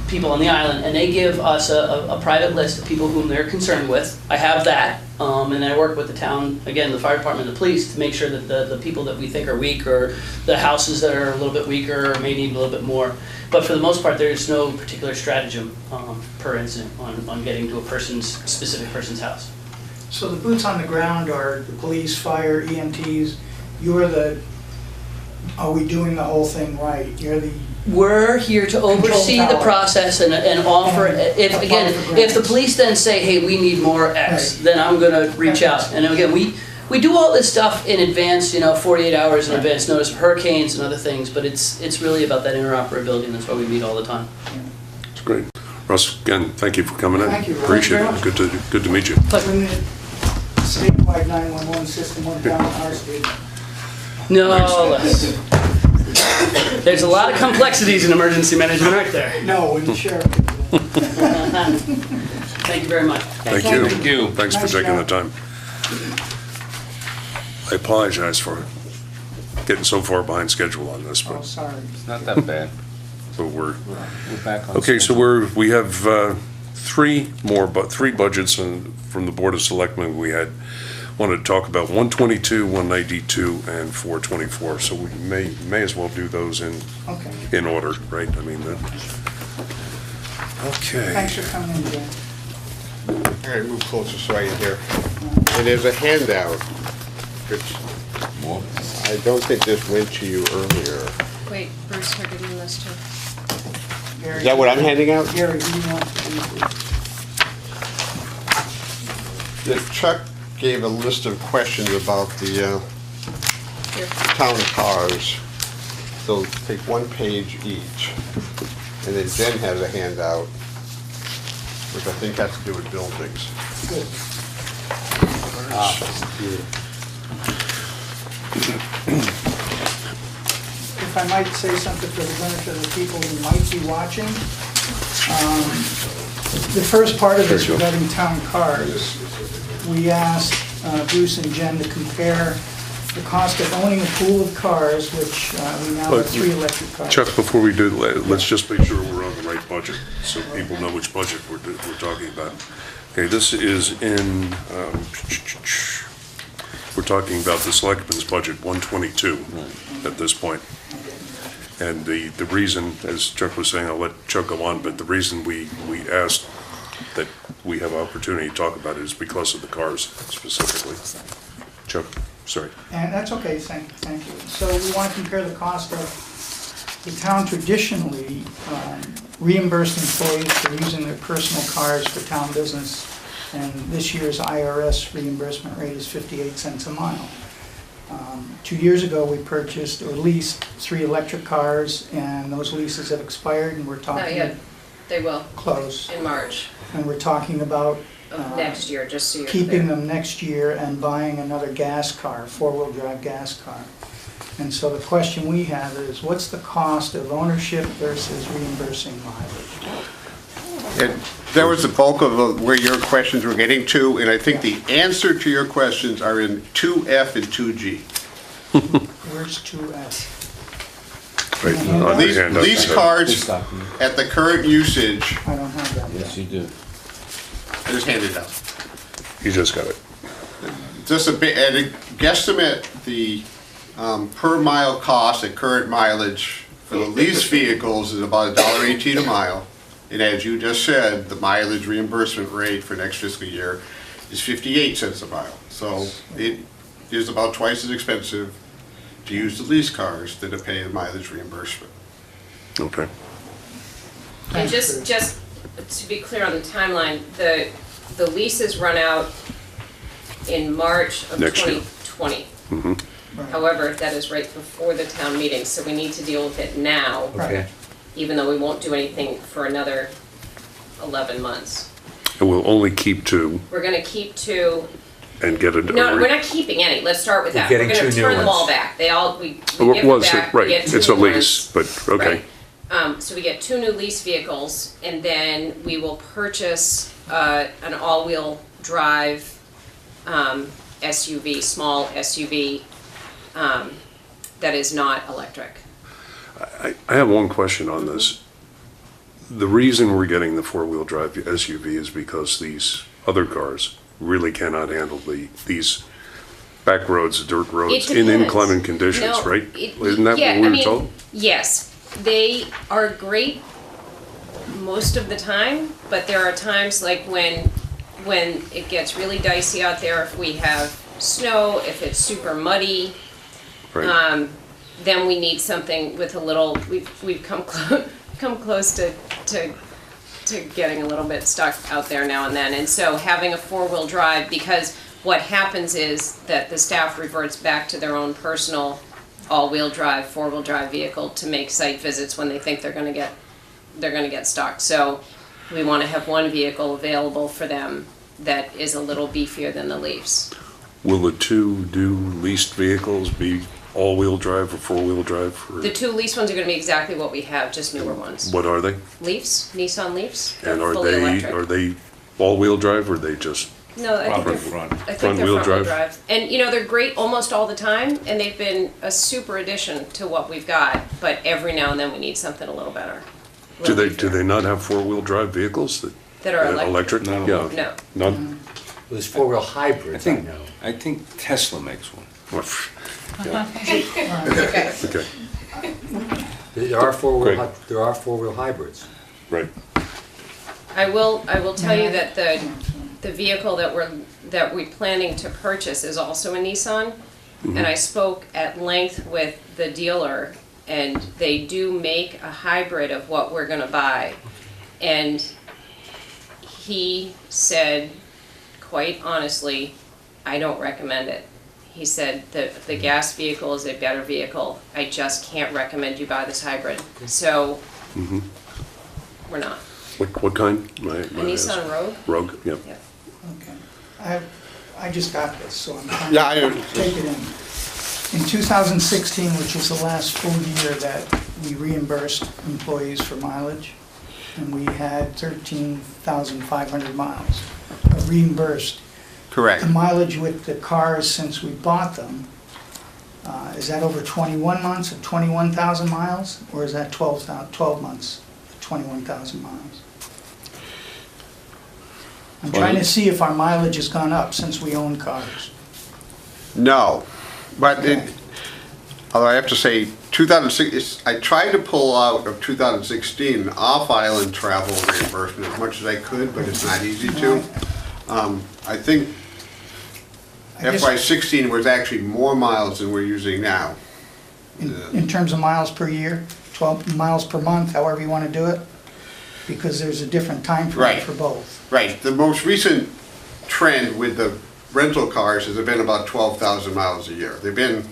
I: people on the island, and they give us a private list of people whom they're concerned with. I have that, and I work with the town, again, the fire department and the police, to make sure that the people that we think are weak, or the houses that are a little bit weaker or may need a little bit more. But for the most part, there's no particular stratagem per incident on getting to a specific person's house.
E: So the boots on the ground are the police, fire, EMTs, you're the Are we doing the whole thing right? You're the,
I: We're here to oversee the
E: tower.
I: process and offer, if, again, if the police then say, hey, we need more X,
E: Right.
I: then I'm gonna reach out. And again, we do all this stuff in advance, 48 hours in advance notice of hurricanes and other things, but it's really about that interoperability, and that's why we meet all the time.
A: It's great. Russ, again, thank you for coming in.
E: Thank you.
A: Appreciate
E: Thank you
A: it. Good to meet you.
E: when the statewide 911 system went down, ours did.
I: No less. There's a lot of complexities in emergency management, aren't there?
E: No, when the sheriff.
I: Thank you very much.
A: Thank you.
G: Thank you.
A: Thanks for
E: Nice
A: taking the
E: job.
A: time. I apologize for getting so far behind schedule on this,
E: Oh,
A: but
E: sorry.
F: Not that bad.
A: we're,
F: We're back on.
A: okay, so we have three budgets from the Board of Selectmen. We wanted to talk about 122, 192, and 424, so we may as well do those
E: Okay.
A: in order, right? I mean, okay.
E: Thanks for coming in, Dan.
G: All right, move closer so I can hear. And there's a handout, which
F: More?
G: I don't think this went to you earlier.
B: Wait, Bruce, we're getting this too.
E: Gary,
G: Is that what I'm handing out?
E: Gary, do you want to do
G: Chuck gave a list of questions about the town cars. So take one page each. And then Jen has a handout, which I think has to do with buildings.
E: Good. If I might say something for the benefit of the people who might be watching. The first part of this regarding town cars, we asked Bruce and Jen to compare the cost of owning a pool of cars, which we now have 3 electric cars.
A: Chuck, before we do, let's just make sure we're on the right budget, so people know which budget we're talking about. Okay, this is in, we're talking about the Selectmen's budget, 122 at this point. And the reason, as Chuck was saying, I'll let Chuck go on, but the reason we asked that we have opportunity to talk about it is because of the cars specifically. Chuck, sorry.
E: And that's okay, thank you. So we want to compare the cost of the town traditionally reimbursed employees for using their personal cars for town business. And this year's IRS reimbursement rate is 58 cents a mile. 2 years ago, we purchased or leased 3 electric cars, and those leases have expired, and we're
K: Not
E: talking
K: yet, they will,
E: close.
K: in March
E: And we're talking about
K: of next year, just so you're
E: keeping
K: clear.
E: them next year and buying another gas car, 4-wheel drive gas car. And so the question we have is, what's the cost of ownership versus reimbursing mileage?
G: And that was the bulk of where your questions were getting to, and I think the answer to your questions are in 2F and 2G.
E: Where's 2S?
A: Right, on the handout.
G: Lease cars at the current usage,
E: I don't have that yet.
F: Yes, you do.
G: I just handed it out.
A: You just got it.
G: Just a bit, and a guesstimate, the per mile cost at current mileage for the lease vehicles is about $1.18 a mile. And as you just said, the mileage reimbursement rate for next fiscal year is 58 cents a mile. So it is about twice as expensive to use the lease cars than to pay the mileage reimbursement.
A: Okay.
K: And
E: Thanks,
K: just to be clear on the timeline, the leases run out in March of
A: Next year.
K: 2020.
E: Right.
K: However, that is right before the town meeting, so we need to deal with it now,
H: Okay.
K: even though we won't do anything for another 11 months.
A: And we'll only keep 2
K: We're gonna keep 2,
A: and get a.
K: no, we're not keeping any, let's start with
H: We're
K: that. We're
H: getting
K: gonna
H: 2 new
K: turn them all
H: ones.
K: back. They all, we give
A: What
K: them
A: was
K: back,
A: it?
K: we
A: Right,
K: get 2
A: it's a
K: new ones.
A: lease, but, okay.
K: Right. So we get 2 new lease vehicles, and then we will purchase an all-wheel drive SUV, small SUV that is not electric.
A: I have one question on this. The reason we're getting the 4-wheel drive SUV is because these other cars really cannot handle these back roads, dirt roads in
K: depends.
A: inclement conditions,
K: No,
A: right?
K: it-
A: Isn't that
K: yeah,
A: what we
K: I
A: were
K: mean,
A: told?
K: Yes, they are great most of the time, but there are times like when it gets really dicey out there, if we have snow, if it's super muddy,
A: Right.
K: then we need something with a little, we've come come close to getting a little bit stuck out there now and then. And so having a four-wheel drive, because what happens is that the staff reverts back to their own personal all-wheel drive, four-wheel drive vehicle to make site visits when they think they're gonna get stuck. So we wanna have one vehicle available for them that is a little beefier than the Leafs.
A: Will the two new leased vehicles be all-wheel drive or four-wheel drive? Or
K: The two leased ones are gonna be exactly what we have, just newer ones.
A: what are they?
K: Leafs, Nissan Leafs, they're
A: And are
K: fully electric.
A: they all-wheel drive or are they just,
K: No, I think
F: Probably
K: they're
F: front.
K: I think
A: Front
K: they're
A: wheel
K: front-wheel
A: drive?
K: drive. And, you know, they're great almost all the time, and they've been a super addition to what we've got, but every now and then we need something a little better.
A: do
K: Little
A: they
K: beefier.
A: not have four-wheel drive vehicles
K: That are electric?
F: No.
A: Yeah.
K: No.
A: None?
H: There's four-wheel hybrids, I know.
F: I think Tesla makes one.
A: Yeah,
K: Okay.
A: okay,
H: There are
A: Great.
H: four-wheel hybrids.
A: right.
K: I will tell you that the vehicle that we're planning to purchase is also a Nissan. And I spoke at length with the dealer, and they do make a hybrid of what we're gonna buy. And he said, quite honestly, I don't recommend it. He said the gas vehicle is a better vehicle. I just can't recommend you buy this hybrid. So, we're not.
A: What kind?
K: A Nissan Rogue?
A: Rogue, yep.
K: Yeah.
E: Okay. I just got this, so I'm trying
G: Yeah,
E: to take it in. In 2016, which was the last full year that we reimbursed employees for mileage, and we had 13,500 miles reimbursed.
G: Correct.
E: The mileage with the cars since we bought them, is that over 21 months of 21,000 miles? Or is that 12 months, 21,000 miles? I'm trying to see if our mileage has gone up since we own cars.
G: No, but although I have to say, 2006, I tried to pull out of 2016 off-island travel reimbursement as much as I could, but it's not easy to. I think
E: I guess
G: FY16 was actually more miles than we're using now.
E: in terms of miles per year, 12 miles per month, however you want to do it, because there's a different time frame
G: Right.
E: for both.
G: Right, the most recent trend with the rental cars has been about 12,000 miles a year. They've been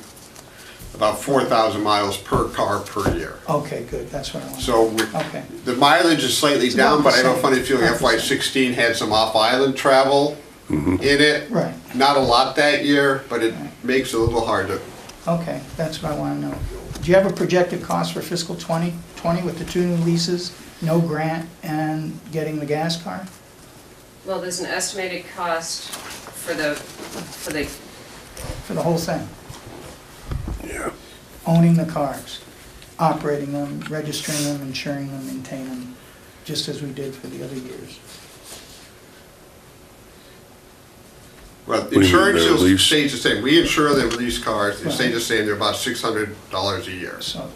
G: about 4,000 miles per car per year.
E: Okay, good, that's what I want.
G: So
E: Okay,
G: the mileage is slightly
E: It's
G: down,
E: about
G: but
E: the
G: I have a
E: same.
G: funny feeling
E: About the
G: FY16 had some off-island travel in it.
E: right,
G: Not a lot that year, but it makes it a little hard to,
E: okay, that's what I want to know. Do you have a projected cost for fiscal 2020 with the two new leases, no grant, and getting the gas car?
K: Well, there's an estimated cost for the
E: For the whole thing?
A: Yeah.
E: Owning the cars, operating them, registering them, insuring them, maintaining them, just as we did for the other years.
G: well,
A: do you mean,
G: insurance
A: the
G: still
A: lease?
G: stays the same. We insure the lease cars, they stay
E: Right.
G: the same, they're about $600 a year.
E: So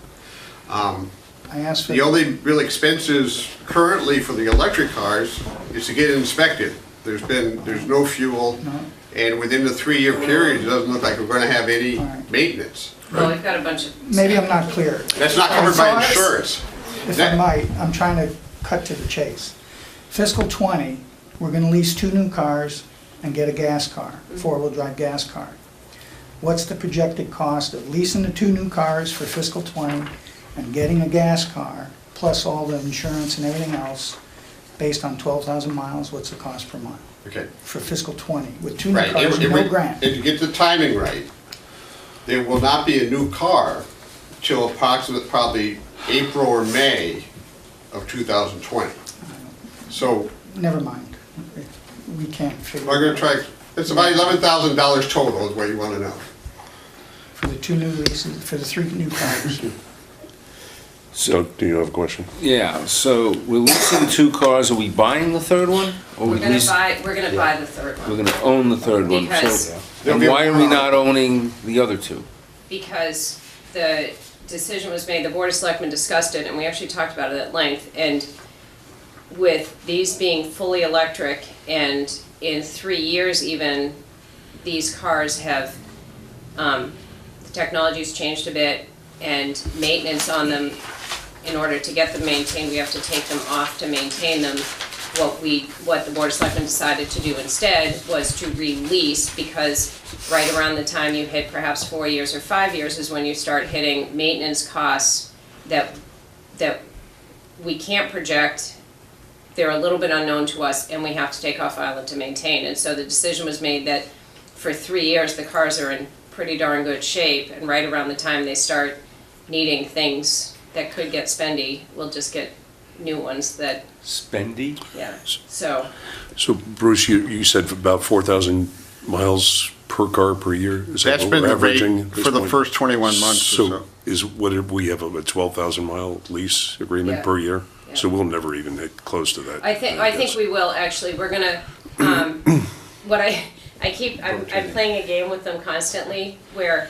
G: Um,
E: I asked for.
G: The only real expenses currently for the electric cars is to get it inspected. There's no fuel,
E: No.
G: and within the 3-year period, it doesn't look like we're gonna have any
E: All right.
G: maintenance.
K: well, we've got a bunch of.
E: Maybe I'm not clear.
G: That's not covered by insurance.
E: If I might, I'm trying to cut to the chase. Fiscal 20, we're gonna lease two new cars and get a gas car, four-wheel drive gas car. What's the projected cost of leasing the two new cars for fiscal 20 and getting a gas car, plus all the insurance and everything else, based on 12,000 miles, what's the cost per mile
G: Okay.
E: for fiscal 20, with two new
G: Right,
E: cars and no
G: and
E: grant?
G: to get the timing right, there will not be a new car till approximately probably April or May of 2020. So
E: Never mind. We can't figure.
G: we're gonna try, it's about $11,000 total is what you wanna know.
E: For the two new leases, for the three new cars.
A: So, do you have a question?
F: Yeah, so we're leasing two cars, are we buying the third one? Or
K: We're
F: we
K: gonna
F: lease-
K: buy the third
F: We're
K: one,
F: gonna own the third one,
K: Because-
F: so,
G: There'll
F: and
G: be a-
F: why are we not owning the other two?
K: because the decision was made, the Board of Selectmen discussed it, and we actually talked about it at length, and with these being fully electric, and in 3 years even, these cars have, the technology's changed a bit, and maintenance on them, in order to get them maintained, we have to take them off to maintain them. What the Board of Selectmen decided to do instead was to release, because right around the time you hit perhaps 4 years or 5 years is when you start hitting maintenance costs that we can't project. They're a little bit unknown to us, and we have to take off island to maintain. And so the decision was made that for 3 years, the cars are in pretty darn good shape, and right around the time they start needing things that could get spendy, we'll just get new ones that,
H: Spendy?
K: yeah, so.
A: So Bruce, you said about 4,000 miles per car per year? Is that
G: That's
A: what
G: been
A: we're
G: the rate
A: averaging at this
G: for the
A: point?
G: first 21 months or so.
A: What did we have, a 12,000 mile lease agreement
K: Yeah.
A: per year?
K: Yeah.
A: So we'll never even hit close to that.
K: I think
A: guess.
K: we will, actually. We're gonna, I'm playing a game with them constantly, where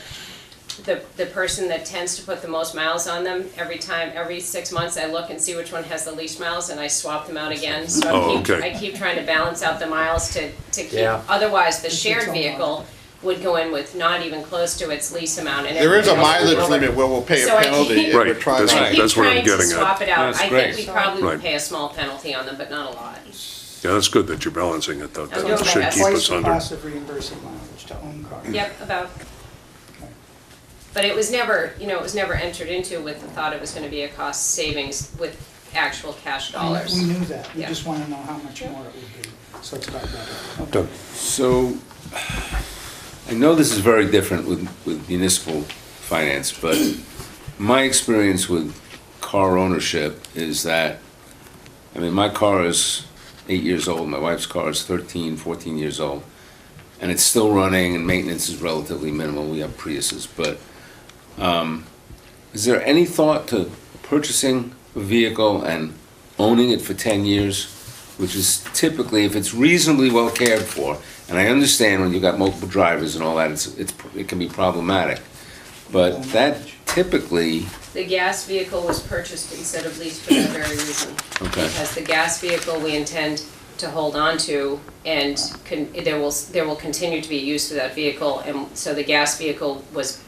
K: the person that tends to put the most miles on them, every 6 months, I look and see which one has the least miles, and I swap them out again. So I keep trying to balance out the miles to keep,
H: Yeah.
K: otherwise the shared vehicle would go in with not even close to its lease amount. And
G: There is a
K: everything else would
G: mileage
K: go over.
G: limit where we'll pay a
K: So I
G: penalty
K: keep-
G: if we're
A: Right,
G: trying
A: that's
G: to.
A: right. That's what I'm getting
K: I keep trying to swap it out.
H: That's
K: I
H: great.
K: think we probably
A: Right.
K: would pay a small penalty on them, but not a lot.
A: Yeah, that's good that you're balancing it, though.
K: I'm doing
A: That
K: my
A: should
K: best.
A: keep
E: Twice
A: us
E: the
A: under.
E: cost of reimbursing mileage to own cars.
K: Yep, about. But it was never, it was never entered into with the thought it was gonna be a cost savings with actual cash dollars.
E: We knew that, we
K: Yeah.
E: just want to know how much more it would be, so it's about that. Okay.
A: Doug?
F: So, I know this is very different with municipal finance, but my experience with car ownership is that, my car is 8 years old, my wife's car is 13, 14 years old, and it's still running, and maintenance is relatively minimal. We have Priuses, but is there any thought to purchasing a vehicle and owning it for 10 years, which is typically, if it's reasonably well cared for, and I understand when you've got multiple drivers and all that, it can be problematic, but that typically,
K: The gas vehicle was purchased instead of leased for that very reason.
F: Okay.
K: Because the gas vehicle we intend to hold on to, and there will continue to be use for that vehicle, and so the gas vehicle was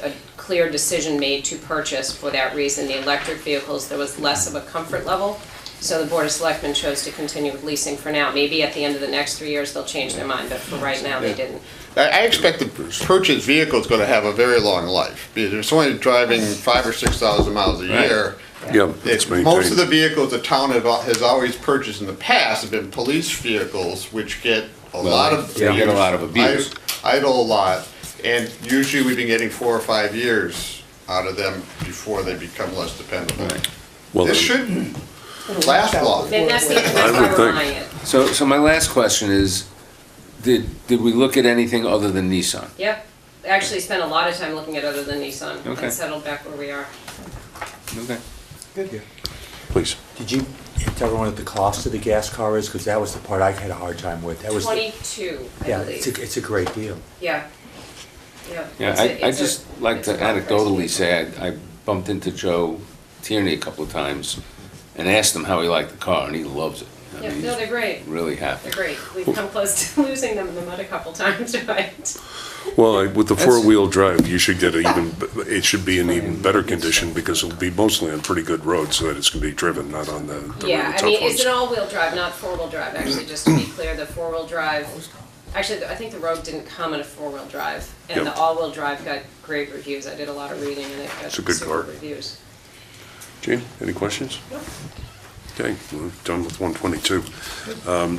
K: a clear decision made to purchase for that reason. The electric vehicles, there was less of a comfort level, so the Board of Selectmen chose to continue with leasing for now. Maybe at the end of the next 3 years, they'll change their mind, but for right now, they didn't.
G: I expect the purchased vehicle is going to have a very long life, because it's only driving 5,000 or 6,000 miles a year.
A: Yeah, it's
G: Most of the
A: maintained.
G: vehicles the town has always purchased in the past have been police vehicles, which get a lot of.
F: they get a lot of abuse.
G: Idle a lot, and usually we've been getting 4 or 5 years out of them before they become less dependable.
A: Well,
G: This
A: then,
G: shouldn't last long.
K: Then that's
A: I
K: why
A: would
K: we're
A: think.
K: buying it.
F: so my last question is, did we look at anything other than Nissan?
K: Yep, actually spent a lot of time looking at other than Nissan,
F: Okay.
K: and settled back where we are.
F: Okay.
E: Good.
A: please.
H: Did you tell everyone what the cost of the gas car is? Because that was the part I had a hard time with. That was,
K: 22, I
H: yeah,
K: believe.
H: it's a great deal.
K: Yeah. Yeah.
F: Yeah, I just like to anecdotally say, I bumped into Joe Tierney a couple of times and asked him how he liked the car, and he loves it. I
K: Yeah,
F: mean,
K: no, they're great.
F: he's really happy.
K: They're great. We've come close to losing them in the mud a couple times, right?
A: Well, with the
F: That's-
A: four-wheel drive, you should get it should be in even better condition because it'll be mostly on pretty good roads so that it's going to be driven, not on the
K: Yeah,
A: really
K: I
A: tough
K: mean,
A: ones.
K: it's an all-wheel drive, not four-wheel drive, actually, just to be clear, the four-wheel drive, actually, I think the Rogue didn't come in a four-wheel drive, and
A: Yep.
K: the all-wheel drive got great reviews. I did a lot of reading, and it got
A: It's a good
K: super
A: car.
K: reviews.
A: Jane, any questions? Okay, we're done with 122.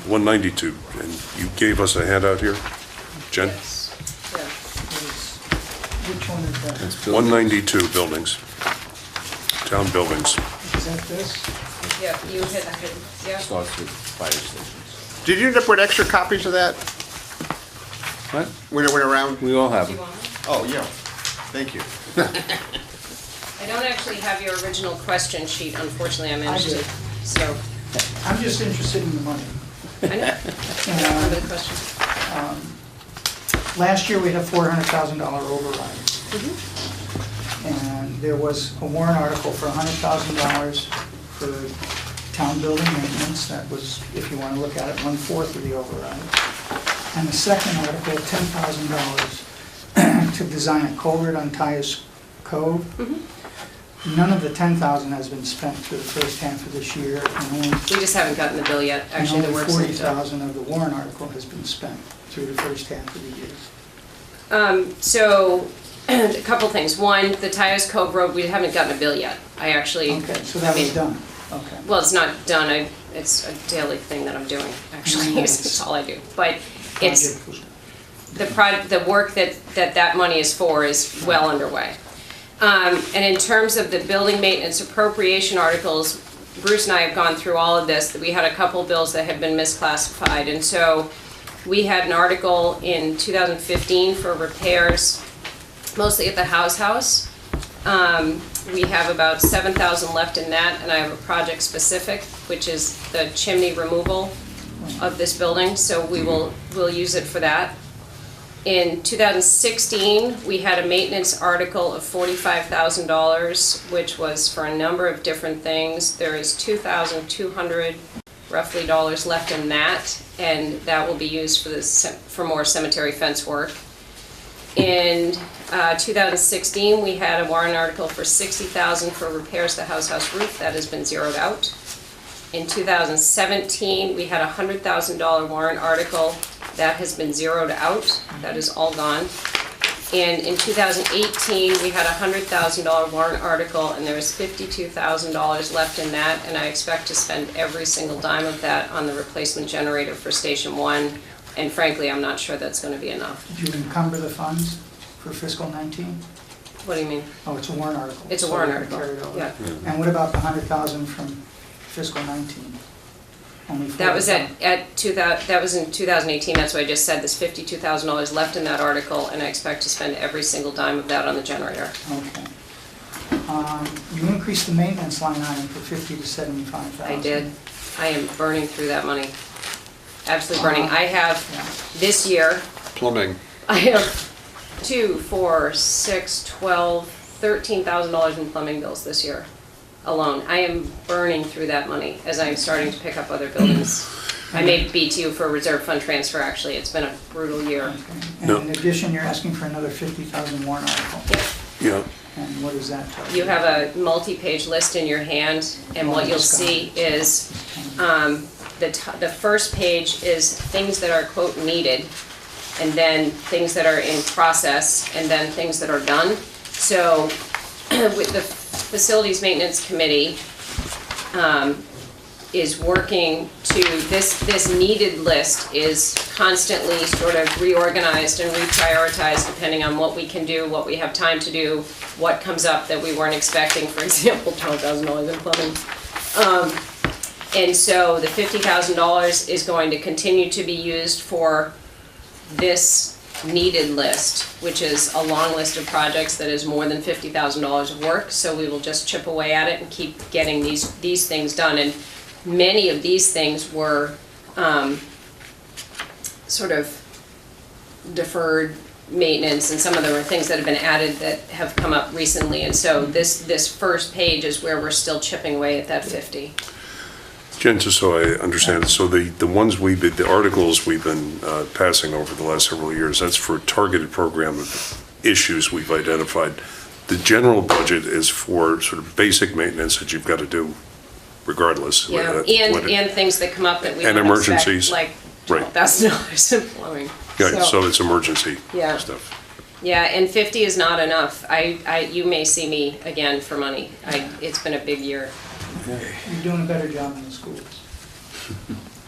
A: 192, and you gave us a handout here, Jen?
K: Yes, yeah.
E: Which one is that?
F: That's Bill.
A: 192 buildings, town buildings.
E: Is that this?
K: Yeah, you hit, yeah.
F: Starts with fire stations.
G: Did you end up with extra copies of that
F: What?
G: when it went around?
F: We all have
K: Do you
F: them.
K: want one?
G: Oh, yeah, thank you.
K: I don't actually have your original question sheet, unfortunately, I managed
E: do.
K: to, so,
E: I'm just interested in the money.
K: I know. I don't remember the question.
E: Last year, we had a $400,000 override. And there was a warrant article for $100,000 for town building maintenance. That was, if you want to look at it, 1/4 of the override. And the second article, $10,000 to design a culvert on Cove. None of the 10,000 has been spent through the first half of this year, and only
K: We just haven't gotten the bill yet. Actually, the
E: and only
K: work's in done.
E: 40,000 of the warrant article has been spent through the first half of the year.
K: So, a couple things. One, the Tyus Cove Road, we haven't gotten a bill yet. I actually.
E: Okay, so that
K: I
E: was
K: mean,
E: done, okay.
K: Well, it's not done. It's a daily thing that I'm doing, actually. It's all I do. But it's,
E: Project was-
K: the work that money is for is well underway. And in terms of the building maintenance appropriation articles, Bruce and I have gone through all of this. We had a couple bills that had been misclassified. And so we had an article in 2015 for repairs, mostly at the house. We have about 7,000 left in that, and I have a project specific, which is the chimney removal of this building, so we'll use it for that. In 2016, we had a maintenance article of $45,000, which was for a number of different things. There is $2,200 roughly left in that, and that will be used for more cemetery fence work. In 2016, we had a warrant article for $60,000 for repairs to the house roof. That has been zeroed out. In 2017, we had a $100,000 warrant article. That has been zeroed out. That is all gone. And in 2018, we had a $100,000 warrant article, and there's $52,000 left in that, and I expect to spend every single dime of that on the replacement generator for Station 1. And frankly, I'm not sure that's going to be enough.
E: Did you encumber the funds for fiscal 19?
K: What do you mean?
E: Oh, it's a warrant article.
K: It's a
E: so
K: warrant
E: we can
K: article,
E: carry it over.
K: yeah.
E: And what about the 100,000 from fiscal 19? Only
K: That was
E: 40,000.
K: that was in 2018, that's what I just said, there's $52,000 left in that article, and I expect to spend every single dime of that on the generator.
E: Okay. You increased the maintenance line item from 50 to 75,000.
K: I did. I am burning through that money. Absolutely burning. I have, this year,
A: Plumbing.
K: I have $13,000 in plumbing bills this year alone. I am burning through that money as I'm starting to pick up other buildings. I may beat you for a reserve fund transfer, actually. It's been a brutal year.
E: Okay. And
A: No.
E: in addition, you're asking for another 50,000 warrant article.
K: Yep.
A: Yeah.
E: And what does that tell you?
K: You have a multi-page list in your hand, and what you'll see is the first page is things that are quote needed, and then things that are in process, and then things that are done. So with the Facilities Maintenance Committee is working to, this needed list is constantly sort of reorganized and reprioritized depending on what we can do, what we have time to do, what comes up that we weren't expecting, for example, $12,000 in plumbing. And so the $50,000 is going to continue to be used for this needed list, which is a long list of projects that is more than $50,000 of work. So we will just chip away at it and keep getting these things done. And many of these things were sort of deferred maintenance, and some of them are things that have been added that have come up recently. And so this first page is where we're still chipping away at that 50.
A: Jen, just so I understand, so the articles we've been passing over the last several years, that's for a targeted program of issues we've identified. The general budget is for sort of basic maintenance that you've got to do regardless.
K: Yeah, and things that come up that we
A: And
K: don't expect,
A: emergencies.
K: like
A: Right.
K: $12,000 in plumbing.
A: Yeah, so it's emergency
K: Yeah.
A: stuff.
K: Yeah, and 50 is not enough. You may see me again for money. It's been a big year.
E: You're doing a better job in the schools.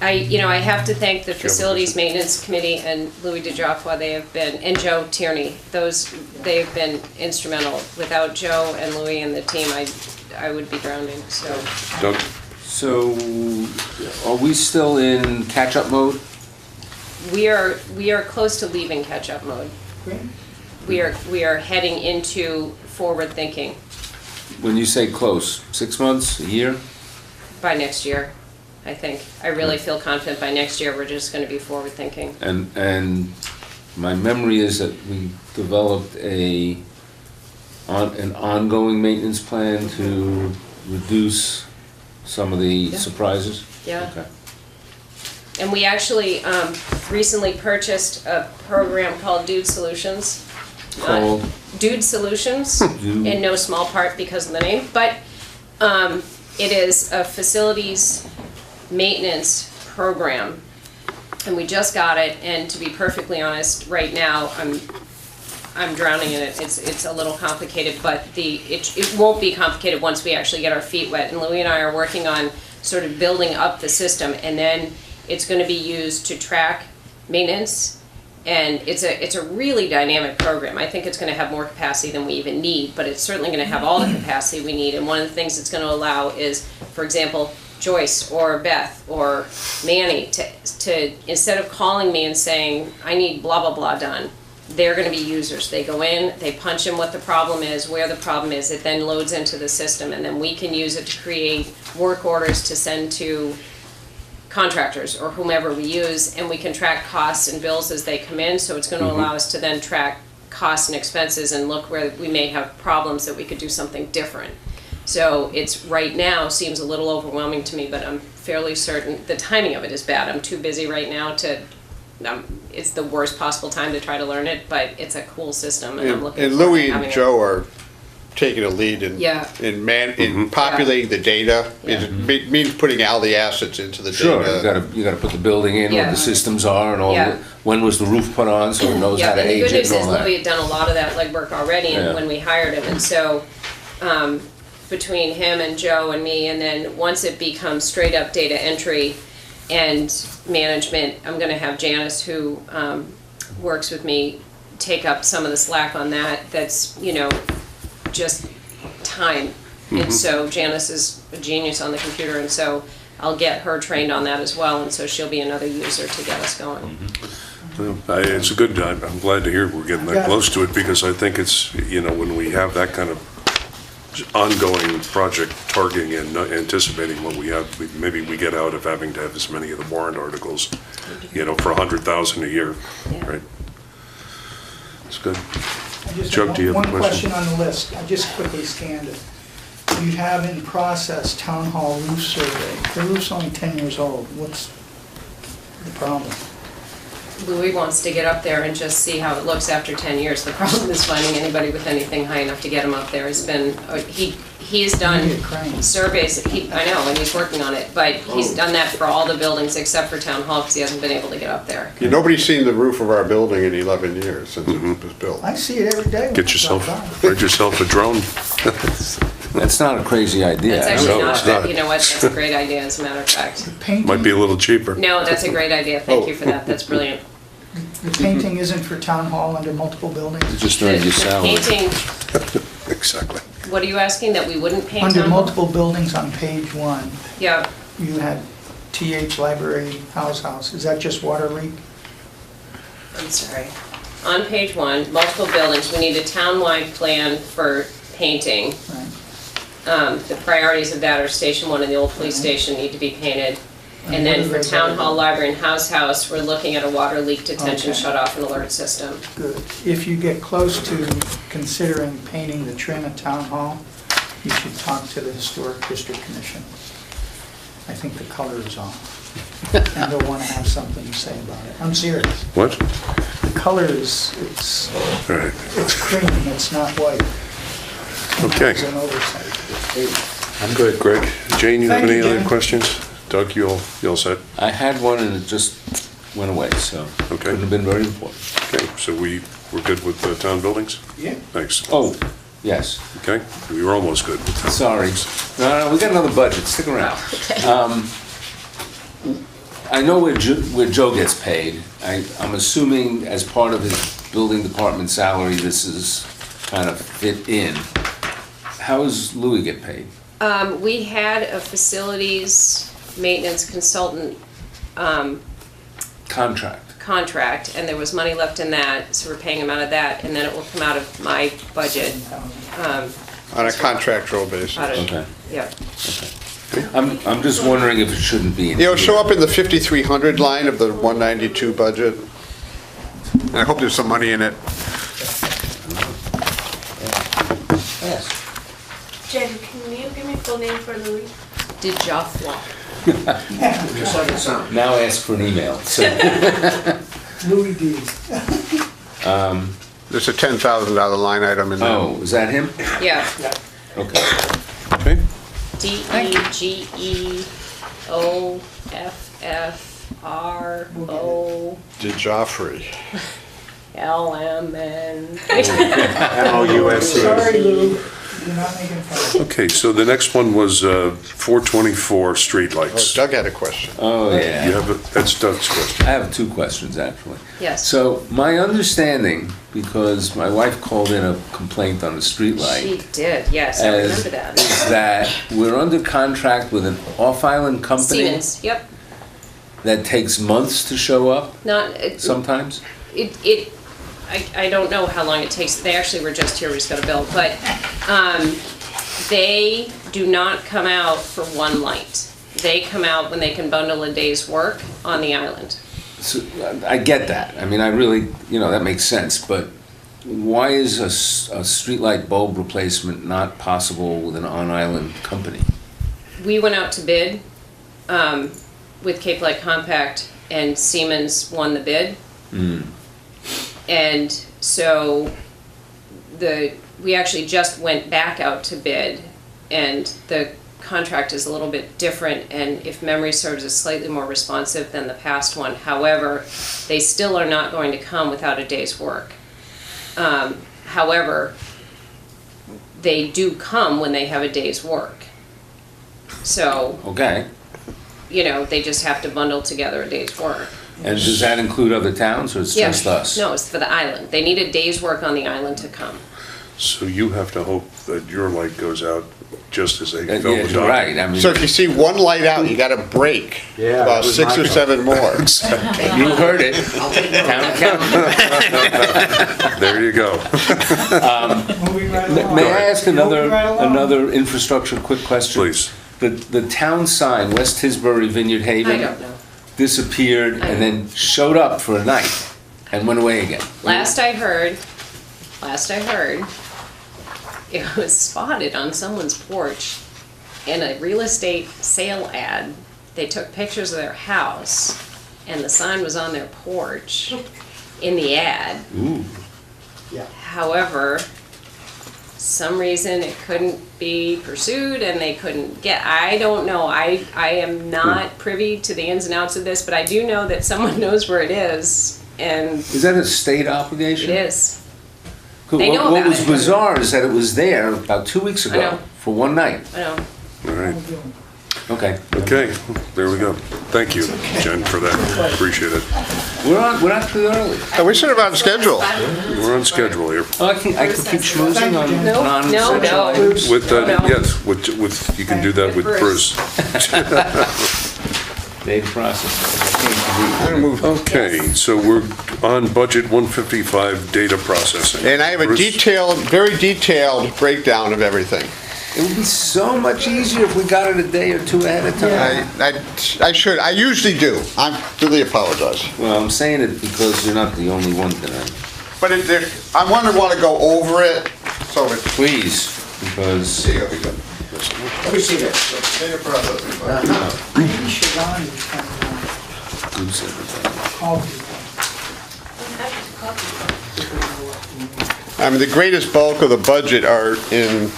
K: I have to thank the Facilities Maintenance Committee and Louis DeJoffre, and Joe Tierney. They have been instrumental. Without Joe and Louis and the team, I would be drowning, so.
A: Doug?
F: So, are we still in catch-up mode?
K: We are close to leaving catch-up mode.
E: Great.
K: We are heading into forward thinking
F: When you say close, 6 months, a year?
K: by next year, I think. I really feel confident by next year we're just gonna be forward thinking.
F: And my memory is that we developed an ongoing maintenance plan to reduce some of the surprises?
K: Yeah.
F: Okay.
K: And we actually recently purchased a program called Dude Solutions,
H: Called?
K: Dude Solutions, in no small part because of the name, but it is a facilities maintenance program. And we just got it, and to be perfectly honest, right now, I'm drowning in it. It's a little complicated, but it won't be complicated once we actually get our feet wet. And Louis and I are working on sort of building up the system, and then it's gonna be used to track maintenance. And it's a really dynamic program. I think it's gonna have more capacity than we even need, but it's certainly gonna have all the capacity we need. And one of the things it's gonna allow is, for example, Joyce or Beth or Manny to instead of calling me and saying, I need blah, blah, blah done, they're gonna be users. They go in, they punch in what the problem is, where the problem is, it then loads into the system, and then we can use it to create work orders to send to contractors or whomever we use, and we can track costs and bills as they come in, so it's gonna allow us to then track costs and expenses and look where we may have problems that we could do something different. So it's, right now, seems a little overwhelming to me, but I'm fairly certain, the timing of it is bad. I'm too busy right now to, it's the worst possible time to try to learn it, but it's a cool system, and I'm looking
G: And
K: forward to
G: Louis
K: having
G: and
K: it.
G: Joe are taking a lead in,
K: Yeah.
G: in populating the data. It means putting all the assets into the
F: Sure,
G: data.
F: you gotta put the building in,
K: Yeah.
F: what the systems are and all,
K: Yeah.
F: when was the roof put on, so it knows
K: Yeah,
F: how to
K: and the
F: age
K: good
F: it
K: news
F: and
K: is
F: all that.
K: Louis had done a lot of that legwork already
F: Yeah.
K: when we hired him, and so, between him and Joe and me, and then once it becomes straight up data entry and management, I'm gonna have Janice, who, works with me, take up some of the slack on that. That's, just time. And so Janice is a genius on the computer, and so I'll get her trained on that as well, and so she'll be another user to get us going.
A: It's a good, I'm glad to hear we're getting that close to it, because I think it's, when we have that kind of ongoing project targeting and anticipating what we have, maybe we get out of having to have as many of the warrant articles, for 100,000 a year,
K: Yeah.
A: right? It's good.
E: I just
A: Chuck,
E: have
A: do you have a
E: one
A: question?
E: question on the list. I just quickly scanned it. You have in process town hall roof survey. The roof's only 10 years old. What's the problem?
K: Louis wants to get up there and just see how it looks after 10 years. The problem is finding anybody with anything high enough to get him up there. Has been, he's done
E: Maybe a crane.
K: surveys, I know, and he's working on it, but he's done that for all the buildings except for town hall, because he hasn't been able to get up there.
G: Nobody's seen the roof of our building in 11 years since it was built.
E: I see it every day. when
A: Get
E: I
A: yourself,
E: drive by.
A: rent yourself a drone.
F: That's not a crazy idea.
K: That's actually
A: No,
K: not,
A: it's not.
K: you know what, that's a great idea, as a matter of fact.
E: Painting,
A: Might be a little cheaper.
K: No, that's a great idea, thank you for that, that's brilliant.
E: the painting isn't for town hall under multiple buildings?
F: Just
K: The
F: earned your salary.
K: painting,
A: Exactly.
K: what are you asking, that we wouldn't paint
E: Under
K: on?
E: multiple buildings on page 1,
K: Yeah,
E: you had TH Library House. Is that just water leak?
K: I'm sorry. On page 1, multiple buildings, we need a town-wide plan for painting.
E: Right.
K: The priorities of that are Station 1 and the old police station need to be painted. And then for Town Hall, Library, and House, we're looking at a water leak detention
E: Okay.
K: shut-off and alert system.
E: Good. If you get close to considering painting the trim at town hall, you should talk to the Historic District Commission. I think the color is off, and they'll want to have something to say about it. I'm serious.
A: What?
E: The color is, it's
A: All right.
E: cream, it's not white.
A: Okay.
E: It's an oversight.
H: I'm good.
A: Greg, Jane, you have
E: Thank
A: any
E: you,
A: other
E: Jane.
A: questions? Doug, you all set?
F: I had one and it just went away, so
A: Okay.
F: couldn't have been very important.
A: Okay, so we're good with the town buildings?
E: Yeah.
A: Thanks.
F: Oh, yes,
A: Okay, we were almost good with town
F: sorry.
A: buildings.
F: No, we got another budget, stick around. I know where Joe gets paid. I'm assuming as part of his building department salary, this is kind of fit in. How does Louis get paid?
K: We had a facilities maintenance consultant
F: Contract.
K: and there was money left in that, so we're paying him out of that, and then it will come out of my budget.
G: On a contractual basis.
K: Out of-
F: Okay.
K: Yeah.
F: I'm just wondering if it shouldn't be in
G: It'll
F: here.
G: show up in the 5,300 line of the 192 budget. And I hope there's some money in it.
F: Yes.
C: Jen, can you give me full name for Louis?
K: Did Joffla.
F: Now ask for an email. So,
E: Louis D.
G: There's a $10,000 line item in there.
F: Oh, is that him?
K: Yeah,
F: Okay.
A: Okay,
K: DEGEOFFRO
G: DeJoffrey.
K: LMN.
E: Sorry, Lou, you're not making fun.
A: okay, so the next one was 424
G: Oh,
A: streetlights.
G: Doug had a question.
F: Oh,
A: You
F: yeah.
A: have, that's Doug's question.
F: I have two questions, actually.
K: Yes.
F: So my understanding, because my wife called in a complaint on the
K: She
F: streetlight,
K: did, yes, I remember that.
F: is that we're under contract with an off-island company
K: Siemens, yep,
F: that takes months to show up
K: not,
F: sometimes?
K: I don't know how long it takes, they actually were just here, we just got a bill, but, they do not come out for one light. They come out when they can bundle a day's work on the island.
F: So, I get that. I mean, I really, that makes sense, but why is a streetlight bulb replacement not possible with an on-island company?
K: We went out to bid, with Cape Light Compact, and Siemens won the bid. And so we actually just went back out to bid, and the contract is a little bit different, and if memory serves, is slightly more responsive than the past one. However, they still are not going to come without a day's work. However, they do come when they have a day's work. So,
F: Okay.
K: they just have to bundle together a day's work.
F: And does that include other towns, or it's
K: Yeah.
F: just us?
K: No, it's for the island. They need a day's work on the island to come.
A: So you have to hope that your light goes out just as they
F: Yeah,
A: fill the
F: you're right. I mean,
G: So if you see one light out, you gotta break
H: Yeah,
G: about
H: that was
G: 6
H: my
G: or
H: thought.
G: 7 more.
F: you heard it. Town accountant.
A: There you go.
E: Moving right along.
F: May I ask
E: Moving right along.
F: another infrastructure quick question?
A: Please.
F: The town sign, West Tisbury Vineyard Haven.
K: I don't know.
F: Disappeared and then showed up for a night and went away again.
K: Last I heard, it was spotted on someone's porch in a real estate sale ad. They took pictures of their house, and the sign was on their porch in the ad.
F: Ooh.
K: However, some reason it couldn't be pursued and they couldn't get, I don't know, I am not privy to the ins and outs of this, but I do know that someone knows where it is, and
F: Is that a state obligation?
K: it is.
F: Cool.
K: They know
F: What
K: about
F: was
K: it.
F: bizarre is that it was there about 2 weeks
K: I
F: ago
K: know.
F: for one night.
K: I know.
A: All right.
F: Okay.
A: Okay, there we go. Thank you, Jen, for that. Appreciate it.
F: We're not too early.
G: And we should have on schedule.
A: We're on schedule here.
F: Oh, I can keep schmoozing on
K: No,
F: non-essential
K: no.
F: items?
A: With,
K: No.
A: yes, with, you can do that with
K: With
A: Bruce.
F: Data processing.
G: I'm gonna move.
A: Okay, so we're on budget 155, data processing.
G: And I have a
A: Bruce?
G: very detailed breakdown of everything.
F: It would be so much easier if we got it a day or two ahead of time.
G: I usually do. I really apologize.
F: Well, I'm saying it because you're not the only one tonight.
G: But I want to go over it, so it's.
F: Please, because
G: Here we go.
H: Let me see that.
G: Data processing.
E: Maybe Siobhan is coming
F: Goose everything.
E: on. Call
G: The greatest bulk of the budget are in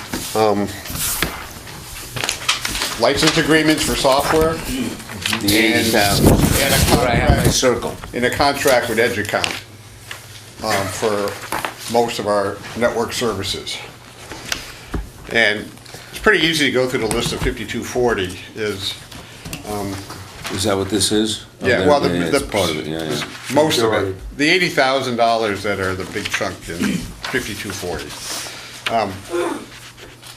G: license agreements for software
F: The 80,000. Where I have my circle.
G: in a contract with EduCount for most of our network services. And it's pretty easy to go through the list of 5240 is,
F: Is that what this is? Oh,
G: yeah,
F: there-
G: well,
F: yeah,
G: the,
F: it's part of it, yeah, yeah.
G: most of it. The $80,000 that are the big chunk in 5240.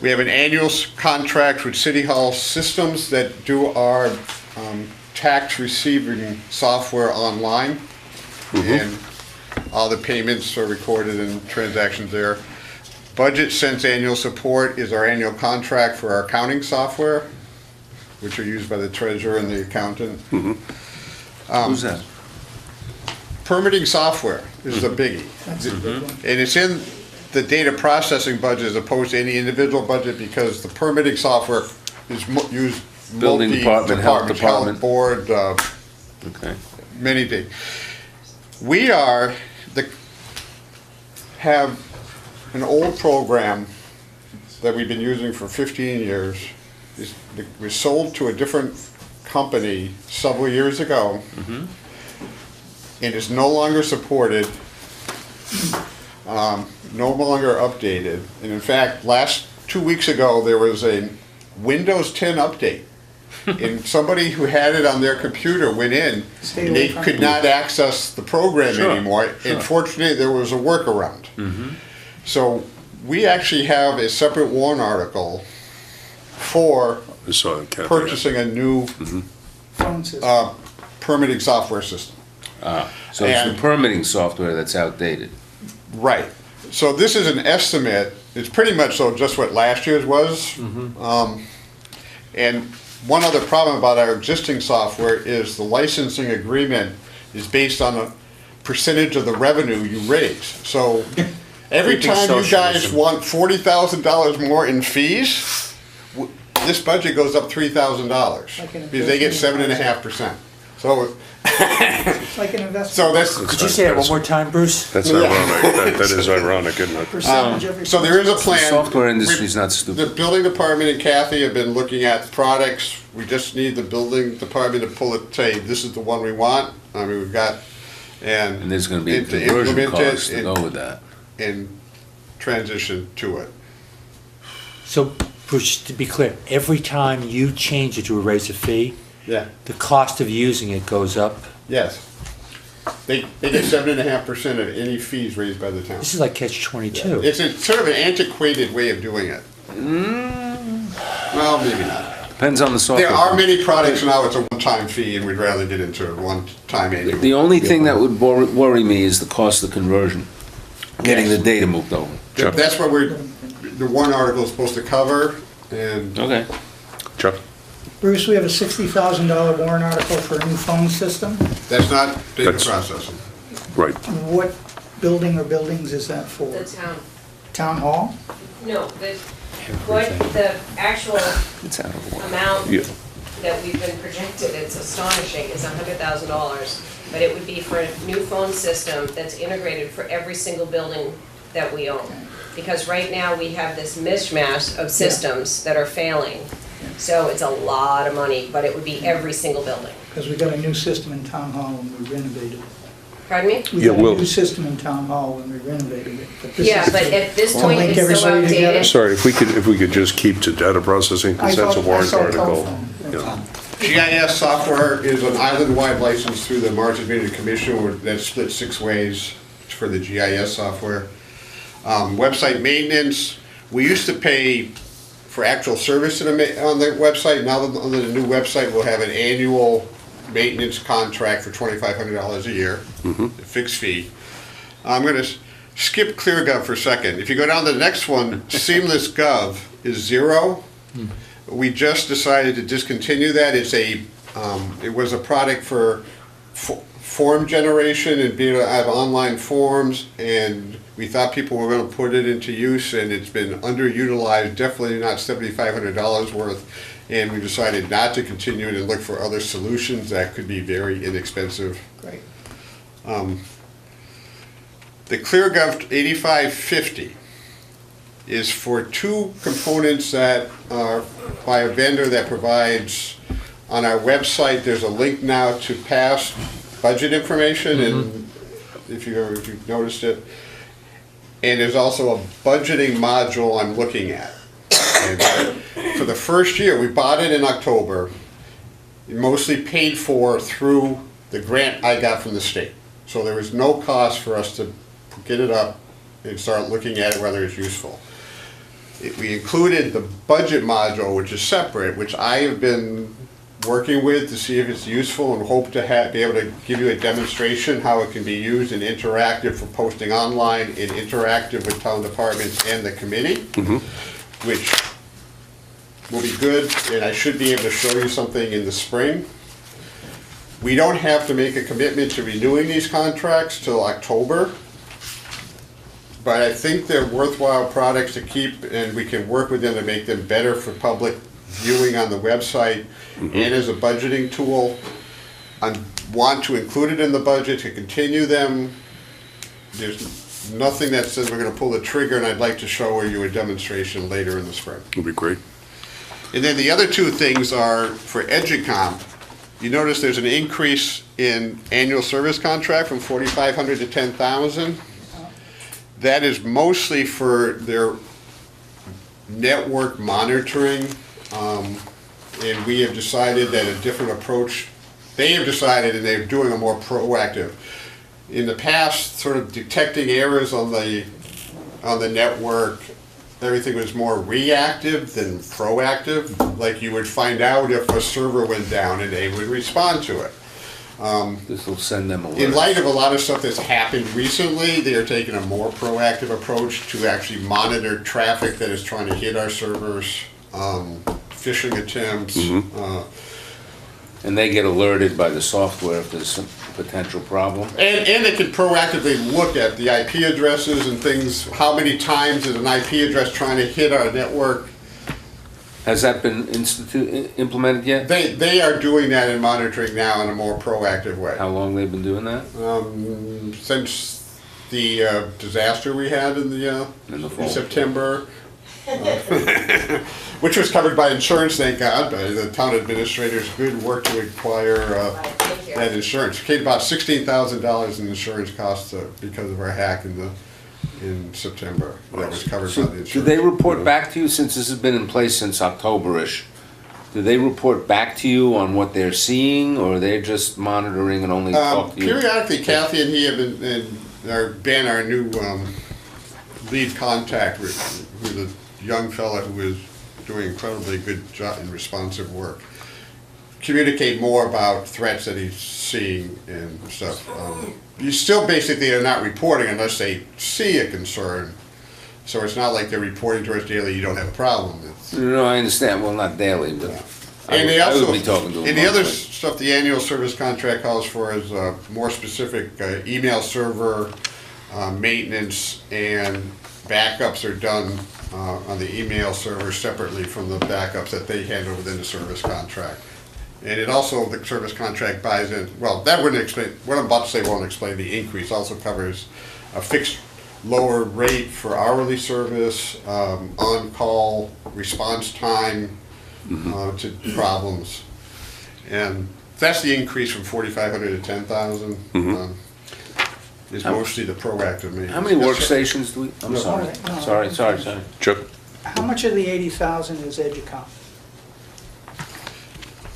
G: We have an annual contract with City Hall Systems that do our tax receiving software online. And all the payments are recorded in transactions there. Budget Sense Annual Support is our annual contract for our accounting software, which are used by the treasurer and the accountant.
F: Who's that?
G: Permitting software is a biggie.
E: That's a big one.
G: And it's in the data processing budget as opposed to any individual budget because the permitting software is used
F: Building department, health department.
G: Board,
F: Okay.
G: many things. We are, have an old program that we've been using for 15 years. It was sold to a different company several years ago and is no longer supported, no longer updated. And in fact, 2 weeks ago, there was a Windows 10 update. And somebody who had it on their computer went in,
E: Stay
G: and they
E: away from
G: could
E: it.
G: not access the program
A: Sure,
G: anymore. And fortunately, there was a workaround. So we actually have a separate warrant article for
A: I saw it, Kathy.
G: purchasing a new
E: Phone system.
G: permitting software system.
F: So it's the
G: And-
F: permitting software that's outdated.
G: Right. So this is an estimate. It's pretty much so just what last year's was. And one other problem about our existing software is the licensing agreement is based on a percentage of the revenue you raise. So every
H: Creeping
G: time you guys
H: socialism.
G: want $40,000 more in fees, this budget goes up $3,000
E: Like an
G: because they get
E: investment.
G: 7.5%. So,
E: It's like an investment.
G: so that's,
H: Could you say that one more time, Bruce?
A: That's ironic. That is ironic, isn't it?
E: Percentage of your.
G: so there is a
F: The
G: plan.
F: software industry's not
G: The
F: stupid.
G: building department and Kathy have been looking at products. We just need the building department to pull it, say, this is the one we want. I mean, we've got,
F: And
G: and
F: there's gonna be a
G: and to
F: conversion
G: implement it
F: cost to go with that.
G: and transition to it.
H: So, Bruce, to be clear, every time you change it to raise a fee,
G: Yeah.
H: the cost of using it goes up.
G: Yes. They get 7.5% of any fees raised by the town.
H: This is like catch-22.
G: It's a sort of an antiquated way of doing it. Well, maybe not.
F: Depends on the software.
G: There are many products now, it's a one-time fee, and we'd rather get into a one-time annual.
F: The only thing that would worry me is the cost of conversion, getting the
G: Yes.
F: data moved over.
G: That's what the warrant article is supposed to cover, and
F: Okay.
A: Chuck?
E: Bruce, we have a $60,000 warrant article for a new phone system.
G: that's not data
A: That's-
G: processing.
A: Right.
E: What building or buildings is that for?
K: The town,
E: Town hall?
K: no, what the actual
F: It's out of order.
K: amount
A: Yeah.
K: that we've been projected, it's astonishing, is $100,000. But it would be for a new phone system that's integrated for every single building that we own. Because right now, we have this mishmash of systems that are failing. So it's a lot of money, but it would be every single building.
E: Because we got a new system in town hall when we renovated it.
K: Pardon me?
E: We
A: Yeah,
E: got a
A: well-
E: new system in town hall when we renovated it. But this
K: Yeah,
E: is
K: but
E: to-
K: at this
E: to
K: point,
E: link
K: it's so
E: everybody together.
K: outdated.
A: Sorry, if we could just keep to data processing,
E: I
A: because that's a
E: thought- I
A: warrant
E: saw
A: article.
E: telephone.
A: Yeah.
G: GIS software is an island-wide license through the March Admitted Commission, that's split 6 ways for the GIS software. Website maintenance, we used to pay for actual service on the website. Now, that under the new website, we'll have an annual maintenance contract for $2,500 a year, a fixed fee. I'm gonna skip ClearGov for a second. If you go down to the next one, Seamless Gov is 0. We just decided to discontinue that. It was a product for form generation and being able to have online forms, and we thought people were gonna put it into use, and it's been underutilized, definitely not $7,500 worth. And we decided not to continue it and look for other solutions that could be very inexpensive.
E: Great.
G: The ClearGov 8550 is for 2 components that are by a vendor that provides, on our website, there's a link now to past budget information, and if you've noticed it. And there's also a budgeting module I'm looking at. And for the first year, we bought it in October, mostly paid for through the grant I got from the state. So there was no cost for us to get it up and start looking at it, whether it's useful. We included the budget module, which is separate, which I have been working with to see if it's useful, and hope to be able to give you a demonstration how it can be used and interactive for posting online and interactive with town departments and the committee, which will be good, and I should be able to show you something in the spring. We don't have to make a commitment to renewing these contracts till October, but I think they're worthwhile products to keep, and we can work with them to make them better for public viewing on the website and as a budgeting tool. I want to include it in the budget to continue them. There's nothing that says we're gonna pull the trigger, and I'd like to show you a demonstration later in the spring.
A: Would be great.
G: And then the other two things are for EduCom. You notice there's an increase in annual service contract from 4,500 to 10,000. That is mostly for their network monitoring. And we have decided that a different approach, they have decided, and they're doing a more proactive. In the past, sort of detecting errors on the network, everything was more reactive than proactive. Like you would find out if a server went down and they would respond to it.
F: This will send them alerts.
G: In light of a lot of stuff that's happened recently, they are taking a more proactive approach to actually monitor traffic that is trying to hit our servers, phishing attempts.
F: And they get alerted by the software if there's some potential problem.
G: And they can proactively look at the IP addresses and things. How many times is an IP address trying to hit our network?
F: Has that been implemented yet?
G: They are doing that and monitoring now in a more proactive way.
F: How long they've been doing that?
G: Since the disaster we had in September. Which was covered by insurance, thank God, by the town administrator's good work to acquire that insurance. It came about $16,000 in insurance costs because of our hack in September. That was covered by the insurance.
F: Do they report back to you, since this has been in place since October-ish? Do they report back to you on what they're seeing, or they're just monitoring and only talk to you?
G: Periodically, Kathy and he have been our new lead contact, who's a young fella who is doing incredibly good job in responsive work. Communicate more about threats that he's seeing and stuff. You still basically are not reporting unless they see a concern. So it's not like they're reporting to us daily, you don't have a problem.
F: No, I understand. Well, not daily, but
G: And they
F: I
G: also,
F: would be talking to them.
G: and the other
F: monthly.
G: stuff the annual service contract calls for is more specific email server maintenance, and backups are done on the email server separately from the backups that they handle within the service contract. And it also, the service contract buys in, well, that wouldn't explain, what I'm about to say won't explain the increase, also covers a fixed lower rate for hourly service, on-call response time to problems. And that's the increase from 4,500 to 10,000. Is mostly the proactive maintenance.
F: How many workstations do we, I'm
G: No.
F: sorry. Sorry.
A: Chuck?
E: How much of the 80,000 is EduCom?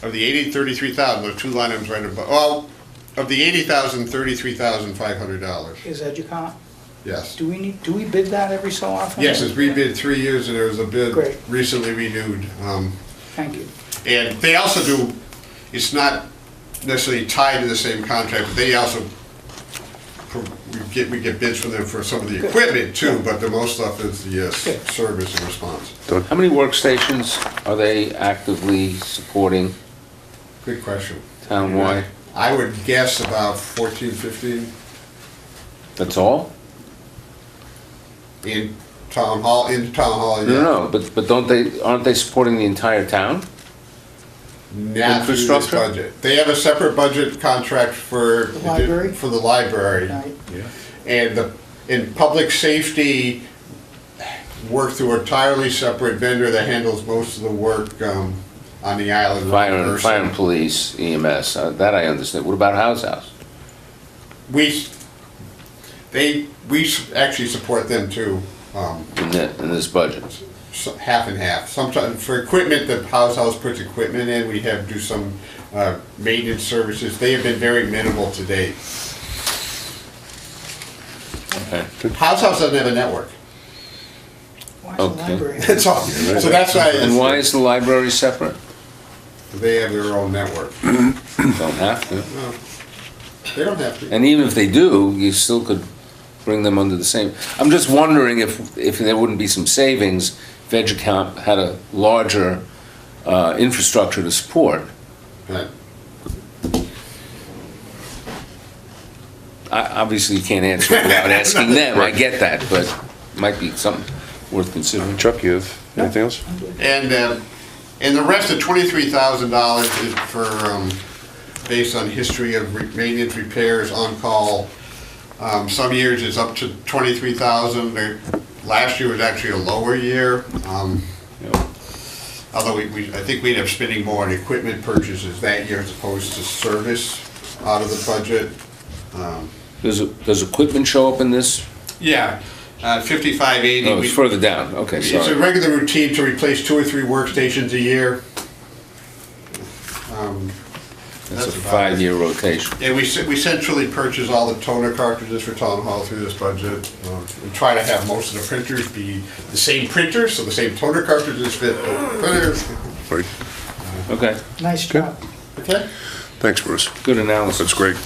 G: Of the 80, 33,000, those two line items right above, well, of the 80,000, $33,500,
E: Is EduCom?
G: yes.
E: Do we bid that every so often?
G: Yes, it's rebid 3 years, and there was a bid
E: Great.
G: recently renewed.
E: Thank you.
G: And they also do, it's not necessarily tied to the same contract, but they also, we get bids from them for some of the equipment too, but the most stuff is the service and response.
F: How many workstations are they actively supporting
G: Good question.
F: townwide?
G: I would guess about 14, 15
F: That's all?
G: in town hall, yeah.
F: No, but aren't they supporting the entire town?
G: Not through this
F: Infrastructure?
G: budget. They have a separate budget contract for.
E: The library?
G: For the library.
E: Right.
G: And in public safety, work through an entirely separate vendor that handles most of the work on the island.
F: Fire and police, EMS, that I understand. What about House?
G: We actually support them too,
F: In this budget?
G: half and half. Sometimes for equipment, the house puts equipment in, we do some maintenance services. They have been very minimal to date.
F: Okay.
G: House doesn't have a network.
E: Why is the
F: Okay.
E: library?
G: That's all. So that's why.
F: And why is the library separate?
G: They have their own network.
F: Don't have to.
G: No, they don't have to.
F: And even if they do, you still could bring them under the same. I'm just wondering if there wouldn't be some savings if EduCamp had a larger infrastructure to support.
G: Right.
F: Obviously, you can't answer it without asking them, I get that, but it might be something worth considering.
A: Chuck, you have anything else?
G: And the rest of $23,000 is for, based on history of maintenance, repairs, on-call, Some years it's up to 23,000. Last year was actually a lower year. Although I think we ended up spending more on equipment purchases that year as opposed to service out of the budget.
F: Does equipment show up in this?
G: Yeah, 5580.
F: Oh, it's further down, okay,
G: It's a
F: sorry.
G: regular routine to replace 2 or 3 workstations a year.
F: It's a
G: That's about it.
F: 5-year rotation.
G: And we centrally purchase all the toner cartridges for town hall through this budget. We try to have most of the printers be the same printer, so the same toner cartridges fit the printers.
A: Right.
F: Okay,
E: Nice job.
G: Okay?
A: Thanks, Bruce.
F: good analysis.
A: That's great.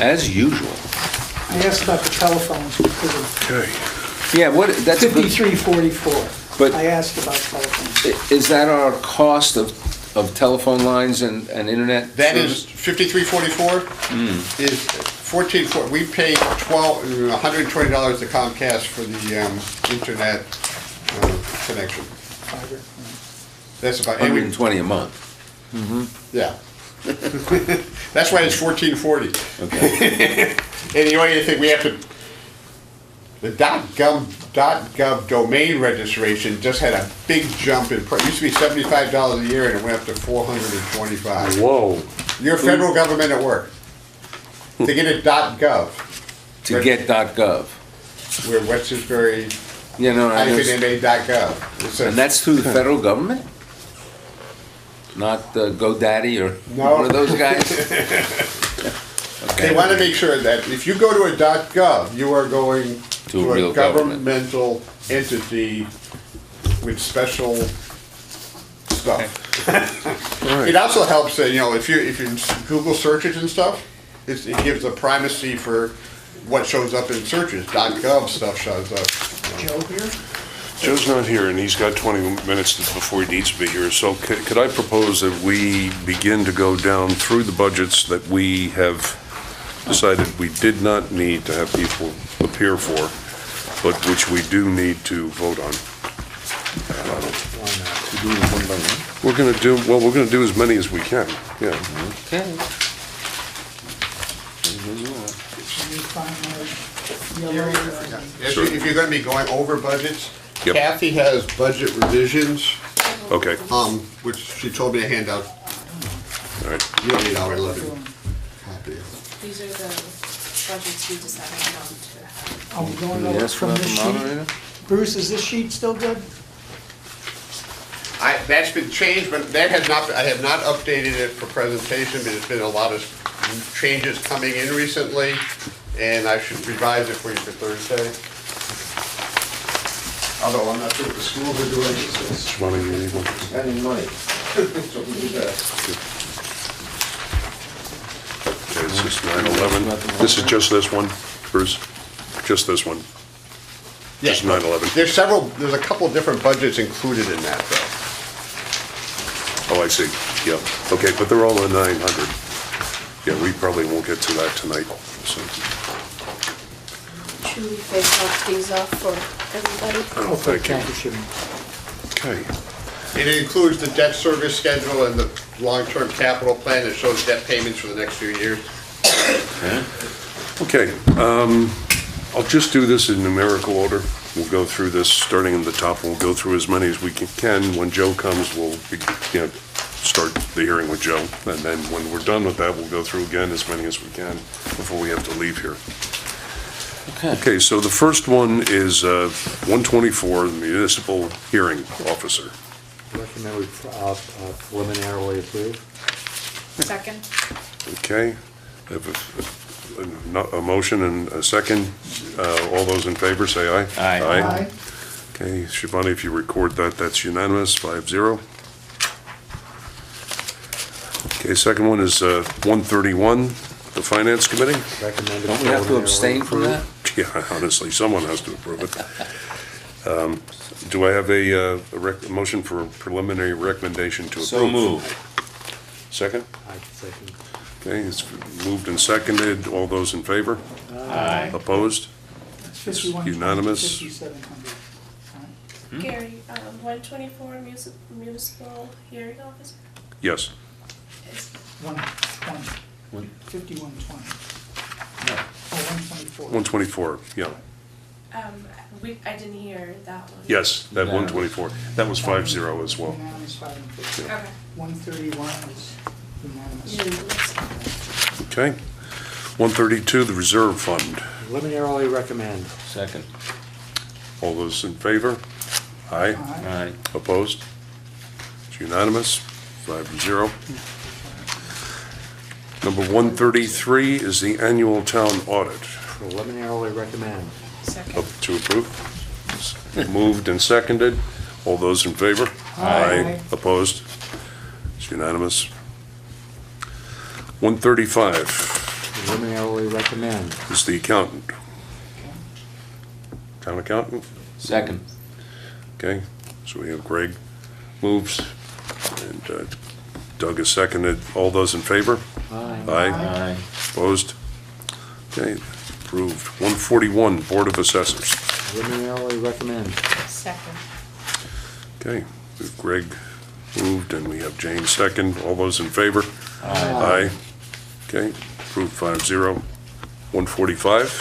F: As usual.
E: I asked about the telephones because of
A: Okay.
F: Yeah, that's a good,
E: 5344.
F: But-
E: I asked about telephones.
F: is that our cost of telephone lines and internet?
G: That is
F: service?
G: 5344 is 14, we pay $120 to Comcast for the internet connection.
E: Fiber,
G: That's about, and we,
F: 120 a month.
G: yeah. That's why it's 1440.
F: Okay.
G: And the only thing we have to, the .gov domain registration just had a big jump in price. It used to be $75 a year and it went up to $425.
A: Whoa.
G: You're federal government at work. To get a .gov,
F: To get .gov.
G: where West Tisbury,
F: You know,
G: -ma.gov. It's a-
F: and that's through the federal government? Not GoDaddy or
G: No.
F: one of those guys?
G: They want to make sure that if you go to a .gov, you are going
F: To a
G: to
F: real
G: a
F: government.
G: governmental entity with special stuff. It also helps that, if you Google searches and stuff, it gives a primacy for what shows up in searches. .gov stuff shows up.
E: Joe here?
A: Joe's not here, and he's got 20 minutes before he needs to be here, so could I propose that we begin to go down through the budgets that we have decided we did not need to have people appear for, but which we do need to vote on? We're gonna do as many as we can, yeah.
F: Okay.
E: Can you find my yellow?
G: If you're going to be going over budgets,
A: Yep.
G: Kathy has budget revisions,
A: Okay,
G: which she told me to hand out.
A: all right.
G: You don't need all 11 copies.
C: These are the budgets we decided not to have.
E: Are we going over
F: Yes,
E: from this sheet? Bruce, is this sheet still good?
G: That's been changed, but that has not, I have not updated it for presentation, but there's been a lot of changes coming in recently, and I should revise it for you for Thursday. Although I'm not sure what the schools are doing, it's
A: Money, you need one?
G: spending money. So we'll do that.
A: Okay, this is 9/11. This is just this one, Bruce? Just this one? Just 9/11?
G: There's a couple different budgets included in that, though.
A: Oh, I see, yeah. Okay, but they're all in 900. Yeah, we probably won't get to that tonight, so.
C: Should we face these off for everybody?
A: Oh, thank you.
E: Championship.
A: Okay,
G: And it includes the debt service schedule and the long-term capital plan that shows debt payments for the next few years.
A: okay. I'll just do this in numerical order. We'll go through this, starting in the top, and we'll go through as many as we can. When Joe comes, we'll start the hearing with Joe. And then when we're done with that, we'll go through again as many as we can before we have to leave here. Okay, so the first one is 124, municipal hearing officer.
H: Recommend we preliminarily approve.
B: Second.
A: Okay, I have a motion and a second. All those in favor, say aye.
F: Aye.
E: Aye.
A: Okay, Shivani, if you record that, that's unanimous, 5-0. Okay, second one is 131, the Finance Committee.
H: Recommend
F: Don't we have to abstain from that?
A: Yeah, honestly, someone has to approve it. Do I have a motion for preliminary recommendation to approve?
F: So moved.
A: Second?
H: I second.
A: Okay, it's moved and seconded. All those in favor?
F: Aye.
A: Opposed?
E: 51,
A: Unanimous.
E: 5,700. All right.
C: Gary, 124 municipal hearing officer?
A: Yes.
E: 120. 5120.
F: No.
E: Oh, 124.
A: 124, yeah.
C: I didn't hear that one.
A: Yes, that 124. That was 5-0 as well.
E: Unanimous, 5 in favor.
C: Okay.
E: 131 is unanimous.
A: Okay. 132, the reserve fund.
H: Preliminarily recommend.
F: Second.
A: All those in favor? Aye.
F: Aye.
A: Opposed? It's unanimous, 5-0. Number 133 is the annual town audit.
H: Preliminarily recommend.
A: Up to approve. Moved and seconded. All those in favor?
H: Aye.
A: Opposed? It's unanimous. 135
H: Preliminarily recommend.
A: is the accountant. Town accountant?
F: Second.
A: Okay, so we have Greg moves and Doug is seconded. All those in favor?
H: Aye.
A: Aye. Opposed? Okay, approved. 141, Board of Assessors.
H: Preliminarily recommend.
B: Second.
A: Okay, we have Greg moved and we have Jane second. All those in favor?
H: Aye.
A: Okay, approved 5-0. 145,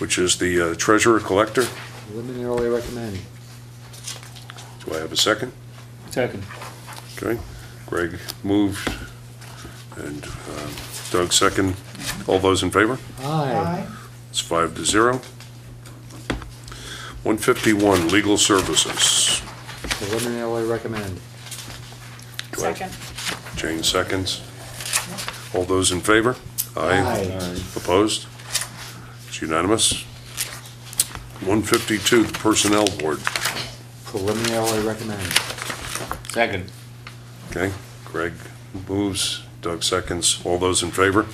A: which is the treasurer collector.
H: Preliminarily recommend.
A: Do I have a second?
F: Second.
A: Okay, Greg moved and Doug second. All those in favor?
H: Aye.
A: It's 5-0. 151, legal services.
H: Preliminarily recommend.
A: Do I-
B: Second.
A: Jane seconds. All those in favor?
H: Aye.
A: Opposed? It's unanimous. 152, the Personnel Board.
H: Preliminarily recommend.
F: Second.
A: Okay, Greg moves, Doug seconds. All those in favor?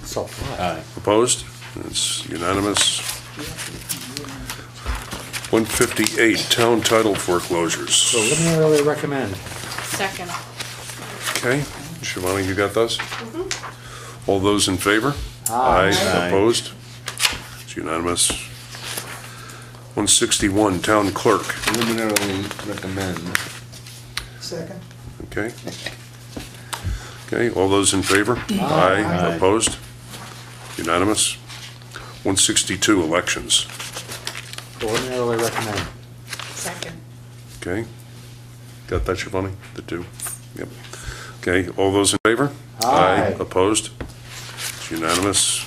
H: So,
F: Aye.
A: Opposed? It's unanimous. 158, town title foreclosures.
H: preliminarily recommend.
B: Second.
A: Okay, Shivani, you got those? All those in favor?
H: Aye.
A: Opposed? It's unanimous. 161, town clerk.
F: Preliminarily recommend.
E: Second.
A: Okay. Okay, all those in favor?
F: Aye.
A: Opposed? Unanimous. 162, elections.
H: Preliminarily recommend.
B: Second.
A: Okay. Got that, Shivani? The two? Yep. Okay, all those in favor?
H: Aye.
A: Opposed? It's unanimous.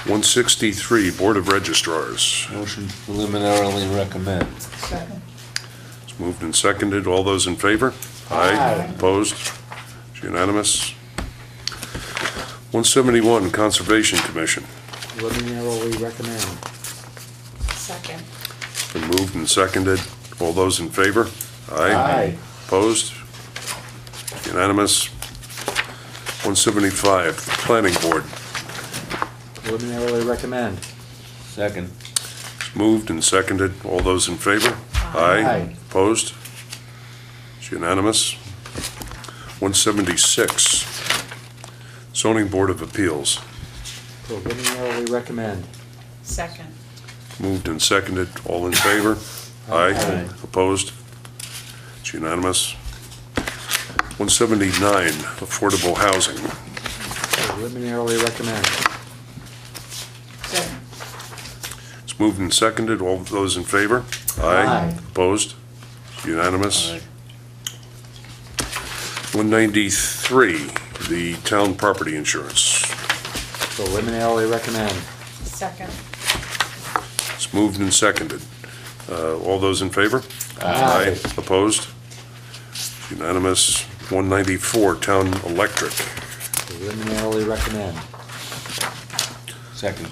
A: 163, Board of Registrars.
F: Motion preliminarily recommend.
E: Second.
A: It's moved and seconded. All those in favor?
H: Aye.
A: Opposed? It's unanimous. 171, Conservation Commission.
H: Preliminarily recommend.
B: Second.
A: Been moved and seconded. All those in favor?
H: Aye.
A: Opposed? Unanimous. 175, the Planning Board.
H: Preliminarily recommend.
F: Second.
A: It's moved and seconded. All those in favor?
H: Aye.
A: Opposed? It's unanimous. 176, Zoning Board of Appeals.
H: Preliminarily recommend.
B: Second.
A: Moved and seconded. All in favor?
H: Aye.
A: Opposed? It's unanimous. 179, Affordable Housing.
H: Preliminarily recommend.
E: Second.
A: It's moved and seconded. All those in favor?
H: Aye.
A: Opposed? It's unanimous.
F: Aye.
A: 193, the Town Property Insurance.
H: Preliminarily recommend.
B: Second.
A: It's moved and seconded. All those in favor?
H: Aye.
A: Opposed? It's unanimous. 194, Town Electric.
H: Preliminarily recommend.
F: Second.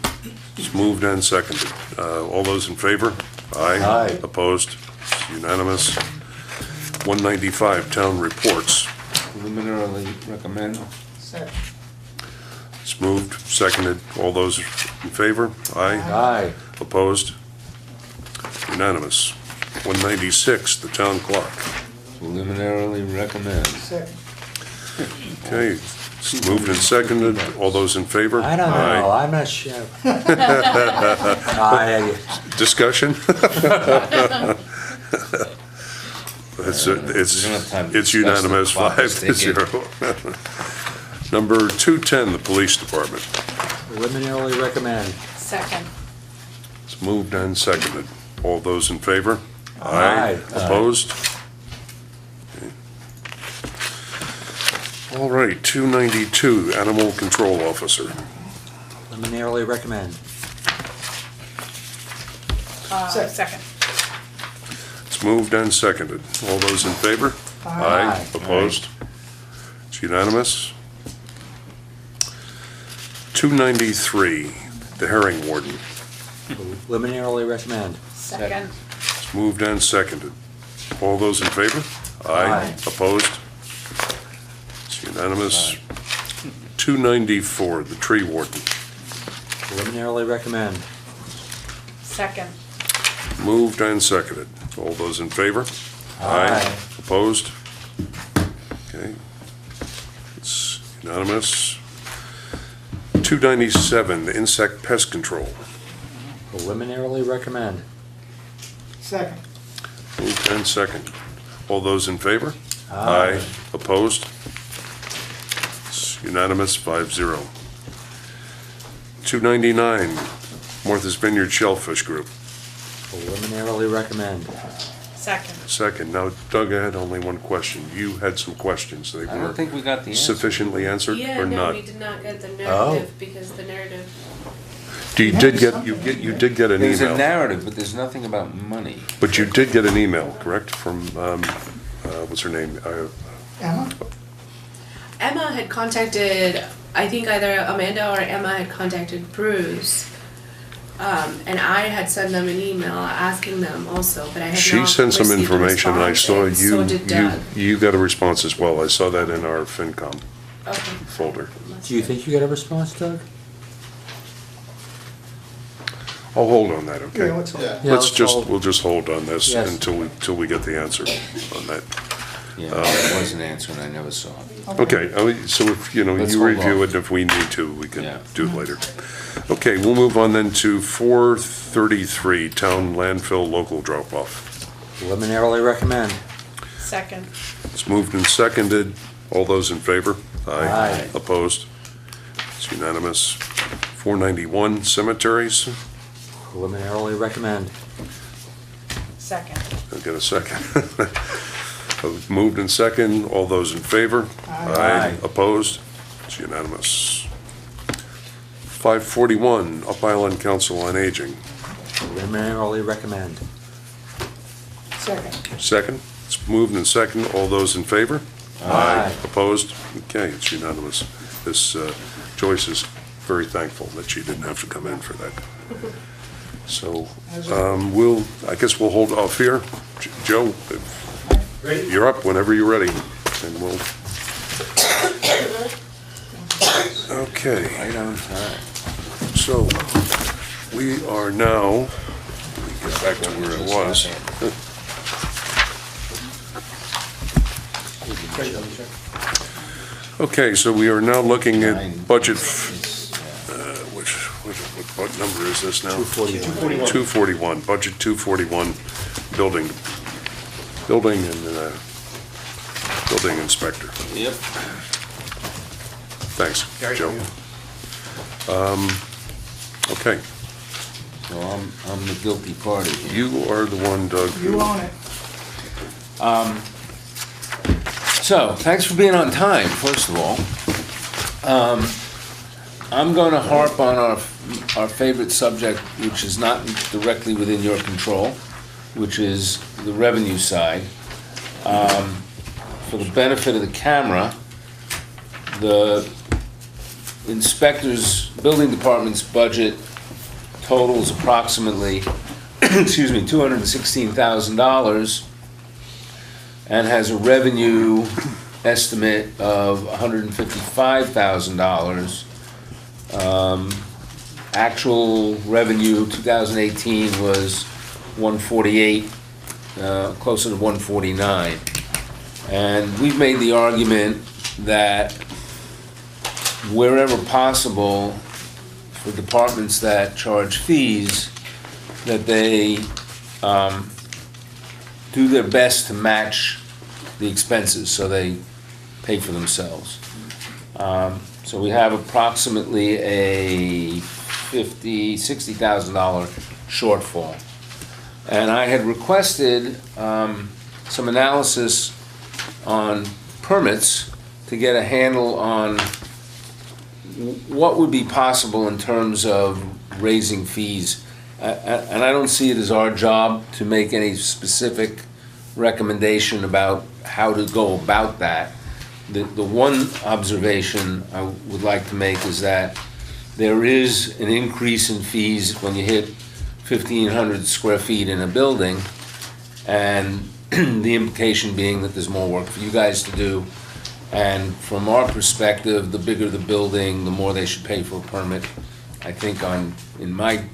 A: It's moved and seconded. All those in favor?
H: Aye.
A: Opposed? It's unanimous. 195, Town Reports.
F: Preliminarily recommend.
E: Second.
A: It's moved, seconded. All those in favor?
H: Aye.
A: Opposed? Unanimous. 196, the Town Clock.
F: Preliminarily recommend.
E: Second.
A: Okay, it's moved and seconded. All those in favor?
H: I don't know,
A: Aye.
H: I'm not sure. Aye.
A: Discussion? It's
F: We don't have time to
A: it's
F: discuss the
A: unanimous,
F: clock is
A: 5-0. Number 210, the Police Department.
H: Preliminarily recommend.
B: Second.
A: It's moved and seconded. All those in favor?
H: Aye.
A: Opposed? Okay. All right, 292, Animal Control Officer.
H: Preliminarily recommend.
B: Second.
A: It's moved and seconded. All those in favor?
H: Aye.
A: Opposed? It's unanimous. 293, the Herring Warden.
H: Preliminarily recommend.
B: Second.
A: It's moved and seconded. All those in favor?
H: Aye.
A: Opposed? It's unanimous. 294, the Tree Warden.
H: Preliminarily recommend.
B: Second.
A: Moved and seconded. All those in favor?
H: Aye.
A: Opposed? Okay. It's unanimous. 297, the Insect Pest Control.
H: Preliminarily recommend.
E: Second.
A: Moved and seconded. All those in favor?
H: Aye.
A: Opposed? It's unanimous, 5-0. 299, Martha's Vineyard Shellfish Group.
H: Preliminarily recommend.
B: Second.
A: Second. Now, Doug, I had only one question. You had some questions. They
F: I don't
A: were
F: think we got the answer.
A: sufficiently answered
C: Yeah,
A: or
C: no,
A: not?
C: we did not get the
H: Oh.
C: narrative because the narrative.
A: You did get an
F: There's a
A: email,
F: narrative, but there's nothing about money.
A: but you did get an email, correct, from, what's her name?
E: Emma?
C: Emma had contacted, I think either Amanda or Emma had contacted Bruce. And I had sent them an email asking them also, but I had not
A: She sent some
C: received a
A: information, and I
C: response,
A: saw
C: and so did Doug.
A: you got a response as well. I saw that in our FinCom
C: Okay.
A: folder.
H: Do you think you got a response, Doug?
A: I'll hold on that, okay?
E: Yeah, let's hold.
H: Yeah, let's hold.
A: We'll just hold on this
H: Yes.
A: until we get the answer on that.
F: Yeah, that was an answer and I never saw it.
A: Okay, so if,
F: Let's
A: you
F: hold
A: review
F: off.
A: it, if we need to, we can
F: Yeah.
A: do it later. Okay, we'll move on then to 433, Town Landfill Local Drop-Off.
H: Preliminarily recommend.
B: Second.
A: It's moved and seconded. All those in favor?
H: Aye.
A: Opposed? It's unanimous. 491, Cemeteries.
H: Preliminarily recommend.
B: Second.
A: I'll get a second. Moved and second. All those in favor?
H: Aye.
A: Opposed? It's unanimous. 541, Up Island Council on Aging.
H: Preliminarily recommend.
E: Second.
A: Second. It's moved and second. All those in favor?
H: Aye.
A: Opposed? Okay, it's unanimous. This, Joyce is very thankful that she didn't have to come in for that. So, I guess we'll hold off here. Joe, you're up whenever you're ready, and we'll. Okay.
F: Right on time.
A: So, we are now, let me get back to where I was. Okay, so we are now looking at budget, what number is this now?
H: 241.
A: 241, budget 241, building and building inspector.
F: Yep.
A: Thanks, Joe. Okay,
F: So I'm the guilty party here.
A: you are the one, Doug.
E: You own it.
F: So, thanks for being on time, first of all. I'm going to harp on our favorite subject, which is not directly within your control, which is the revenue side. For the benefit of the camera, the inspector's, building department's budget totals approximately, excuse me, $216,000 and has a revenue estimate of $155,000. Actual revenue 2018 was 148, closer to 149. And we've made the argument that wherever possible, for departments that charge fees, that they do their best to match the expenses, so they pay for themselves. So we have approximately a $60,000 shortfall. And I had requested some analysis on permits to get a handle on what would be possible in terms of raising fees. And I don't see it as our job to make any specific recommendation about how to go about that. The one observation I would like to make is that there is an increase in fees when you hit 1,500 square feet in a building, and the implication being that there's more work for you guys to do. And from our perspective, the bigger the building, the more they should pay for a permit. I think in my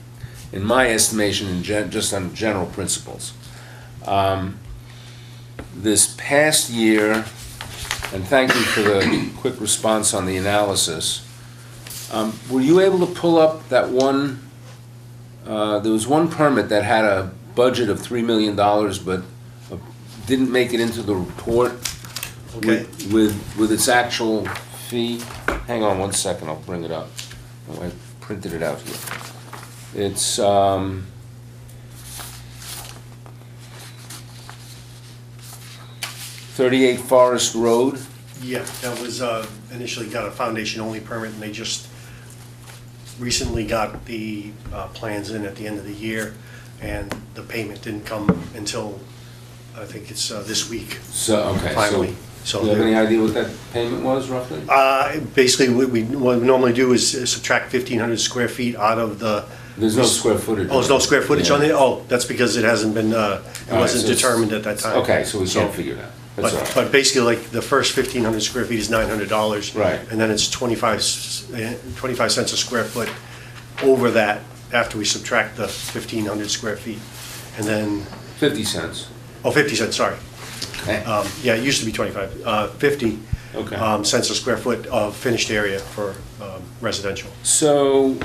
F: estimation, just on general principles. This past year, and thank you for the quick response on the analysis, were you able to pull up that one, there was one permit that had a budget of $3 million, but didn't make it into the report with its actual fee? Hang on one second, I'll bring it up. Oh, I printed it out here. It's 38 Forest Road.
L: Yeah, that was initially got a foundation-only permit, and they just recently got the plans in at the end of the year, and the payment didn't come until, I think it's this week,
F: So, okay,
L: finally.
F: so do you have any idea what that payment was roughly?
L: Basically, what we normally do is subtract 1,500 square feet out of the...
F: There's no square footage.
L: Oh, there's no square footage on
F: Yeah.
L: it? Oh, that's because it hasn't been, it
F: All right,
L: wasn't
F: so it's-
L: determined at that time.
F: Okay, so we can't figure that. That's all right.
L: But basically, like, the first 1,500 square feet is $900.
F: Right.
L: And then it's 25 cents a square foot over that after we subtract the 1,500 square feet. And then,
F: 50 cents.
L: 50 cents, sorry.
F: Okay.
L: Yeah, it used to be 50
F: Okay.
L: cents a square foot of finished area for residential.
F: So,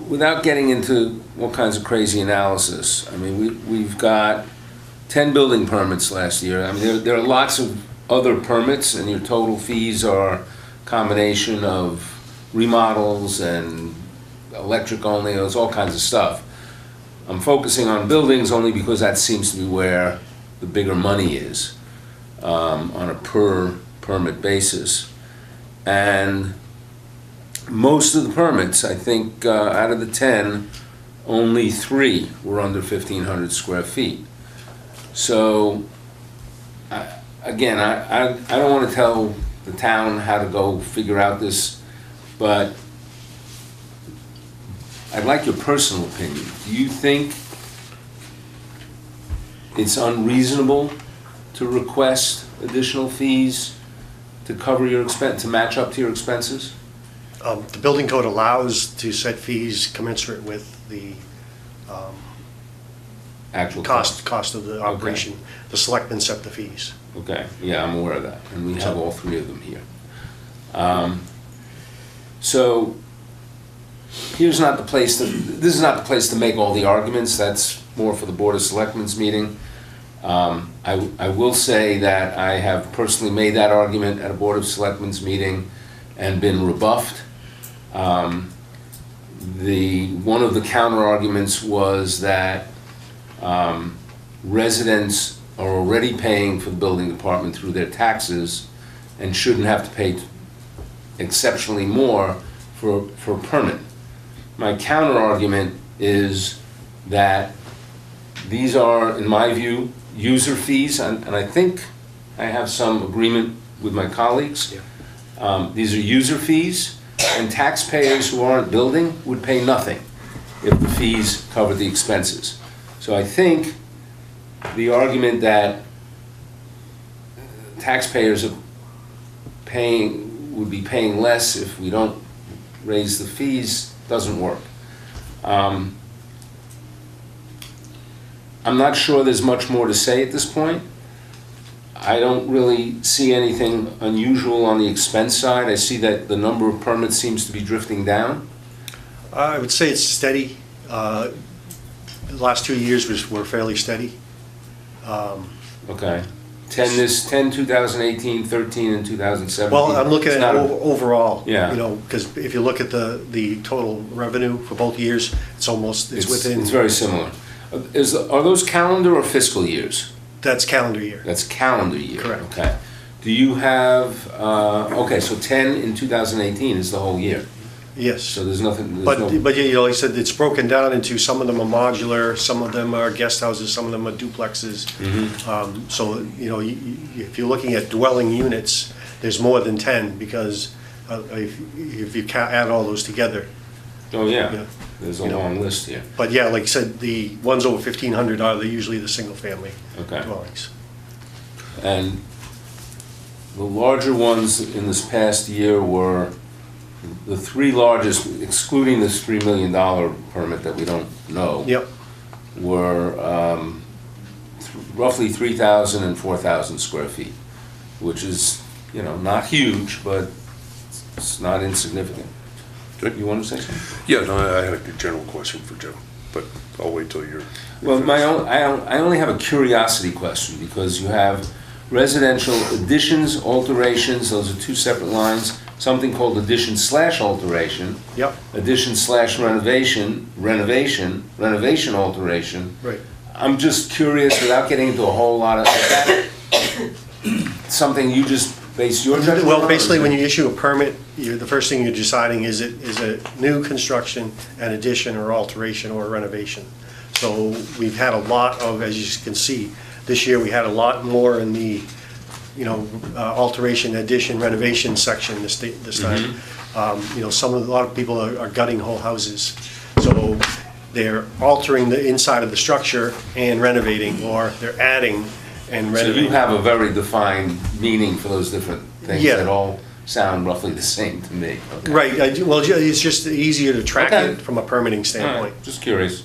F: without getting into what kinds of crazy analysis, I mean, we've got 10 building permits last year. I mean, there are lots of other permits, and your total fees are a combination of remodels and electric only, there's all kinds of stuff. I'm focusing on buildings only because that seems to be where the bigger money is, on a per permit basis. And most of the permits, I think, out of the 10, only 3 were under 1,500 square feet. So, again, I don't want to tell the town how to go figure out this, but I'd like your personal opinion. Do you think it's unreasonable to request additional fees to cover your expense, to match up to your expenses?
L: The building code allows to set fees commensurate with the
F: Actual
L: cost of the operation. The selectmen set the fees.
F: Okay, yeah, I'm aware of that, and we have all 3 of them here. So, this is not the place to make all the arguments, that's more for the Board of Selectmen's meeting. I will say that I have personally made that argument at a Board of Selectmen's meeting and been rebuffed. One of the counter arguments was that residents are already paying for the building department through their taxes and shouldn't have to pay exceptionally more for a permit. My counter argument is that these are, in my view, user fees, and I think I have some agreement with my colleagues. These are user fees, and taxpayers who aren't building would pay nothing if the fees cover the expenses. So I think the argument that taxpayers are would be paying less if we don't raise the fees doesn't work. I'm not sure there's much more to say at this point. I don't really see anything unusual on the expense side. I see that the number of permits seems to be drifting down.
L: I would say it's steady. The last 2 years were fairly steady.
F: Okay. 10 2018, 13 in 2017.
L: Well, I'm looking
F: It's
L: at
F: not a-
L: overall.
F: Yeah.
L: You know, because if you look at the total revenue for both years, it's within.
F: It's very similar. Are those calendar or fiscal years?
L: That's calendar year.
F: That's calendar year.
L: Correct.
F: Okay. Do you have, okay, so 10 in 2018 is the whole year.
L: Yes.
F: So there's nothing,
L: But,
F: there's no,
L: but you know, like I said, it's broken down into, some of them are modular, some of them are guest houses, some of them are duplexes. So, you know, if you're looking at dwelling units, there's more than 10, because if you add all those together.
F: oh
L: Yeah.
F: yeah, there's a
L: You know.
F: long list here.
L: But yeah, like I said, the ones over 1,500 are usually the single-family
F: Okay.
L: dwellings.
F: And the larger ones in this past year were, the three largest, excluding this $3 million permit that we don't know.
L: Yep.
F: Were roughly 3,000 and 4,000 square feet, which is, you know, not huge, but it's not insignificant. You want to say something?
A: Yeah, no, I had a general question for Joe, but I'll wait till you're.
F: Well, I only have a curiosity question, because you have residential additions, alterations, those are two separate lines, something called addition/alteration.
L: Yep.
F: Addition/renovation, renovation alteration.
L: Right.
F: I'm just curious, without getting into a whole lot of that, something you just base your judgment on?
L: Well, basically, when you issue a permit, the first thing you're deciding is it new construction, an addition or alteration or renovation. So we've had a lot of, as you can see, this year we had a lot more in the, you know, alteration, addition, renovation section this time. You know, a lot of people are gutting whole houses. So they're altering the inside of the structure and renovating, or they're adding and
F: So
L: renovating.
F: you have a very defined meaning for those different things
L: Yeah.
F: that all sound roughly the same to me. Okay.
L: Right, well, it's just easier to track
F: Okay.
L: it from a permitting
F: All
L: standpoint.
F: right, just curious.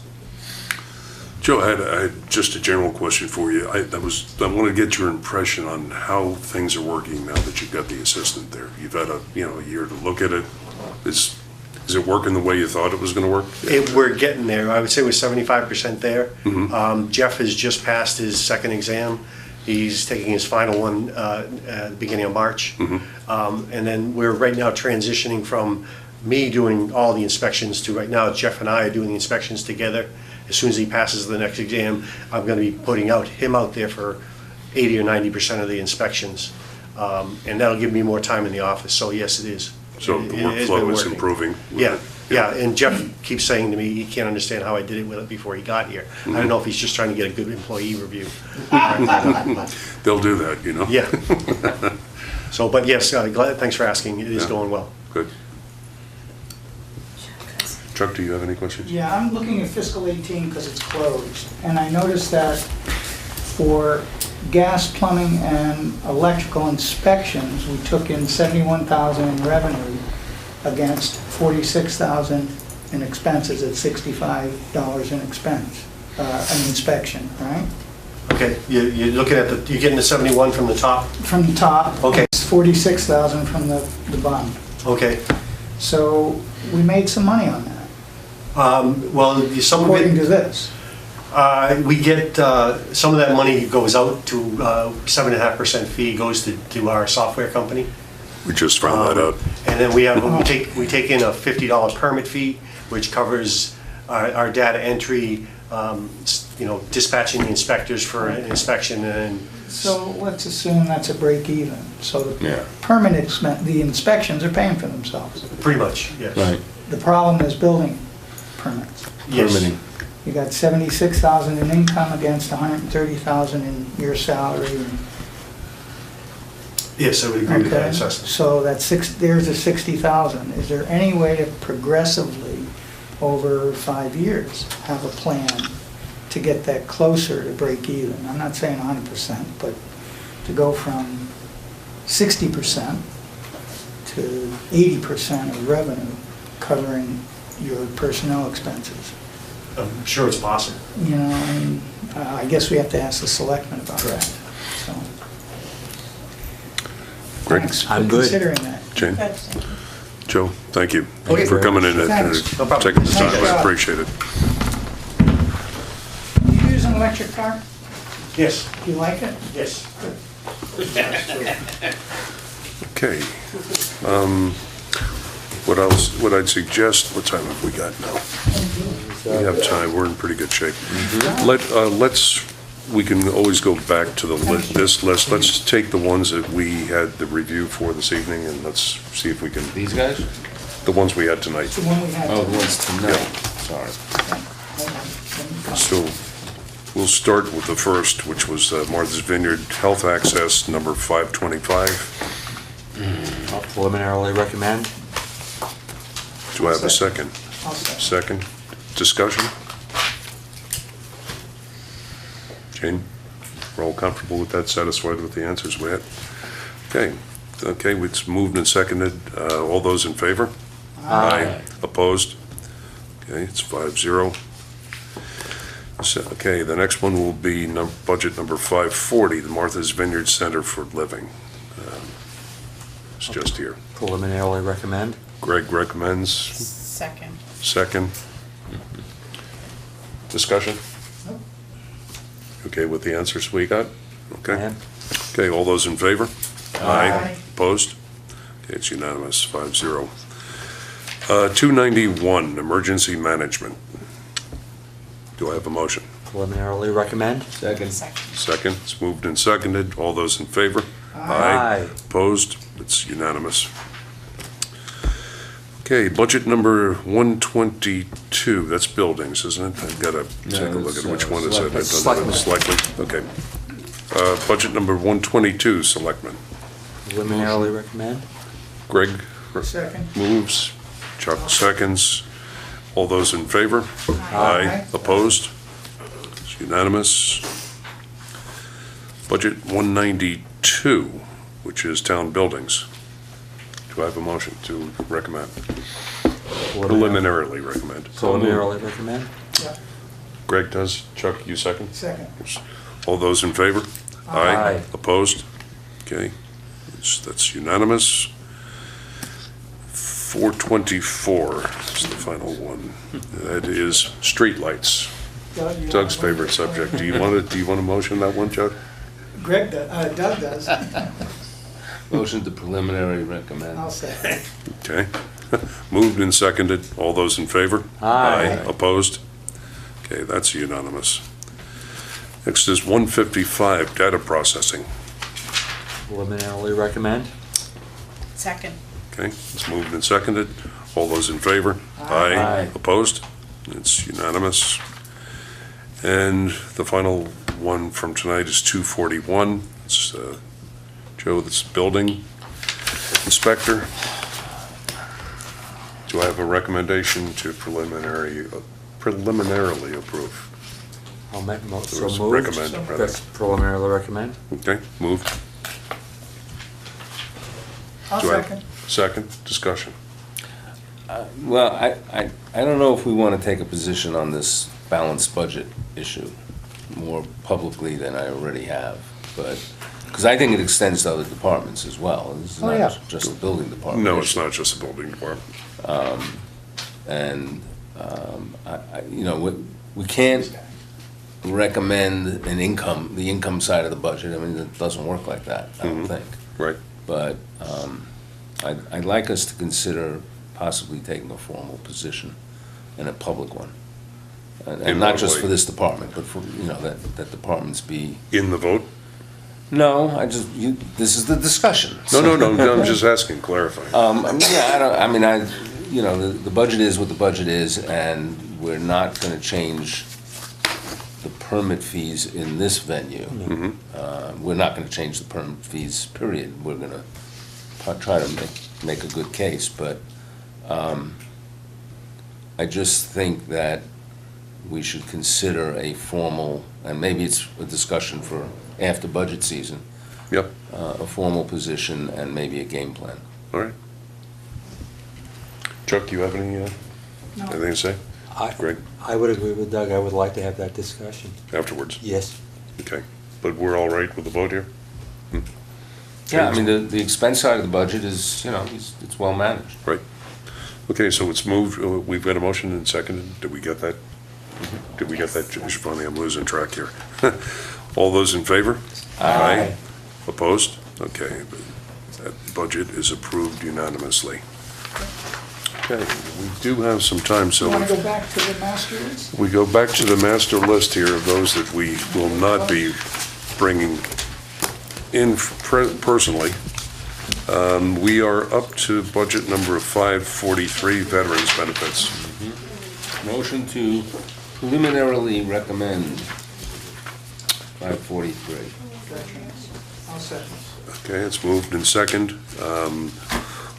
A: Joe, I had just a general question for you. I want to get your impression on how things are working now that you've got the assistant there. You've had a year to look at it. Is it working the way you thought it was going to work?
L: We're getting there. I would say we're 75% there.
A: Mm-hmm.
L: Jeff has just passed his second exam. He's taking his final one at the beginning of March.
A: Mm-hmm.
L: And then we're right now transitioning from me doing all the inspections to, right now, Jeff and I are doing the inspections together. As soon as he passes the next exam, I'm going to be putting him out there for 80 or 90% of the inspections. And that'll give me more time in the office. So yes, it is.
A: So
L: It
A: the
L: has been
A: workflow is
L: working.
A: improving?
L: Yeah, yeah, and Jeff keeps saying to me, he can't understand how I did it with it before he got here. I don't know if he's just trying to get a good employee review.
A: They'll do that, you know?
L: Yeah. So, but yes, thanks for asking, it is
A: Yeah.
L: going well.
A: Good. Chuck, do you have any questions?
E: Yeah, I'm looking at fiscal 18 because it's closed, and I noticed that for gas, plumbing, and electrical inspections, we took in 71,000 in revenue against 46,000 in expenses at $65 in expense, an inspection, right?
L: Okay, you're looking at you're getting the 71 from the top?
E: From the top.
L: Okay.
E: It's 46,000 from the bottom.
L: Okay.
E: So we made some money on that,
L: Well, some of
E: according
L: it,
E: to this.
L: we get, some of that money goes out to, 7.5% fee goes to our software company.
A: We just found that out.
L: And then we take in a $50 permit fee, which covers our data entry, you know, dispatching the inspectors for an inspection, and
E: So let's assume that's a break even. So the
F: Yeah.
E: permanent, the inspections are paying for themselves.
L: pretty much, yes.
F: Right.
E: The problem is building permits.
L: Yes.
F: Permitting.
E: You got 76,000 in income against 130,000 in your salary.
L: Yes, I would agree with that
E: Okay,
L: assessment.
E: so that's there's a 60,000. Is there any way to progressively, over 5 years, have a plan to get that closer to break even? I'm not saying 100%, but to go from 60% to 80% of revenue covering your personnel expenses.
L: I'm sure it's possible.
E: You know, I mean, I guess we have to ask the selectmen about that, so.
A: Great.
E: Thanks for
H: I'm good.
E: considering that.
A: Jane? Joe, thank you
L: Okay.
A: for coming in and
E: Thanks.
L: No problem.
A: taking the time.
E: Nice
A: I
E: job.
A: appreciate it.
E: You use an electric car?
L: Yes,
E: Do you like it?
L: yes.
E: Good.
A: Okay. What else, what I'd suggest, what time have we got now? We have time, we're in pretty good shape. We can always go back to this list. Let's take the ones that we had the review for this evening, and let's see if we can,
F: These guys?
A: the ones we had tonight.
E: The one we had.
F: Oh, the ones tonight, sorry.
A: So we'll start with the first, which was Martha's Vineyard Health Access, number 525.
H: I'll preliminarily recommend.
A: Do I have a second?
E: I'll second.
A: Second. Discussion? Jane, we're all comfortable with that, satisfied with the answers we had? Okay, it's moved and seconded. All those in favor?
H: Aye.
A: Opposed? Okay, it's 5-0. Okay, the next one will be budget number 540, the Martha's Vineyard Center for Living. It's just here.
H: Preliminarily recommend.
A: Greg recommends.
C: Second.
A: Second. Discussion?
E: Nope.
A: Okay with the answers we got? Okay.
H: And
A: Okay, all those in favor?
E: Aye.
A: Opposed? Okay, it's unanimous, 5-0. 291, Emergency Management. Do I have a motion?
H: preliminarily recommend.
F: Second.
A: Second, it's moved and seconded. All those in favor?
H: Aye.
A: Opposed? It's unanimous. Okay, budget number 122, that's buildings, isn't it? I've got to take a look at which one is it. Selectmen. Okay. Budget number 122, Selectmen.
H: Preliminarily recommend.
A: Greg
E: Second.
A: moves, Chuck seconds. All those in favor?
E: Aye.
A: Opposed? It's unanimous. Budget 192, which is town buildings. Do I have a motion to recommend? Preliminarily recommend.
H: Preliminarily recommend.
E: Yeah.
A: Greg does. Chuck, you second?
E: Second.
A: All those in favor?
H: Aye.
A: Opposed? Okay, that's unanimous. 424 is the final one. That is streetlights.
E: Doug, you
A: Doug's
E: want one?
A: favorite subject. Do you want to motion that one, Chuck?
E: Greg does, Doug does.
F: Motion to preliminary recommend.
E: I'll say.
A: Okay. Moved and seconded. All those in favor?
H: Aye.
A: Opposed? Okay, that's unanimous. Next is 155, data processing.
H: Preliminarily recommend.
C: Second.
A: Okay, it's moved and seconded. All those in favor?
H: Aye.
A: Opposed? It's unanimous. And the final one from tonight is 241. It's Joe, this building inspector. Do I have a recommendation to preliminarily approve?
H: I'll make so
A: There was
H: moved.
A: recommend, rather.
H: That's preliminarily recommend.
A: Okay, moved.
E: I'll
A: Do I have-
E: second.
A: Second, discussion.
F: Well, I don't know if we want to take a position on this balanced budget issue more publicly than I already have, but, because I think it extends to other departments as well. This is
H: Oh, yeah.
F: not just the building department.
A: No, it's
F: issue.
A: not just the building department.
F: And, we can't recommend the income side of the budget. I mean, it doesn't work like that, I don't
A: Mhm.
F: think.
A: Right.
F: But I'd like us to consider possibly taking a formal position and a public one.
A: In
F: And not
A: what
F: just
A: way?
F: for this department, but for, that departments be,
A: In the vote?
F: no, this is the discussion.
A: No, I'm just asking, clarifying.
F: The budget is what the budget is, and we're not gonna change the permit fees in this venue.
A: Mhm.
F: We're not gonna change the permit fees, period. We're gonna try to make a good case, but I just think that we should consider a formal, and maybe it's a discussion for after budget season,
A: Yep,
F: a formal position and maybe a game plan.
A: all right. Chuck, you have anything to say? Greg,
H: I would agree with Doug. I would like to have that discussion.
A: afterwards?
H: Yes.
A: Okay, but we're all right with the vote here?
F: Yeah, I mean, the expense side of the budget is, it's well managed.
A: Right. Okay, so it's moved, we've got a motion and seconded. Did we get that? It's funny, I'm losing track here. All those in favor?
H: Aye.
A: Opposed? Okay, that budget is approved unanimously. Okay, we do have some time, so
E: You want to go back to the master list?
A: we go back to the master list here of those that we will not be bringing in personally. We are up to budget number 543, Veterans Benefits.
F: Motion to preliminarily recommend 543.
E: I'll second.
A: Okay, it's moved in second.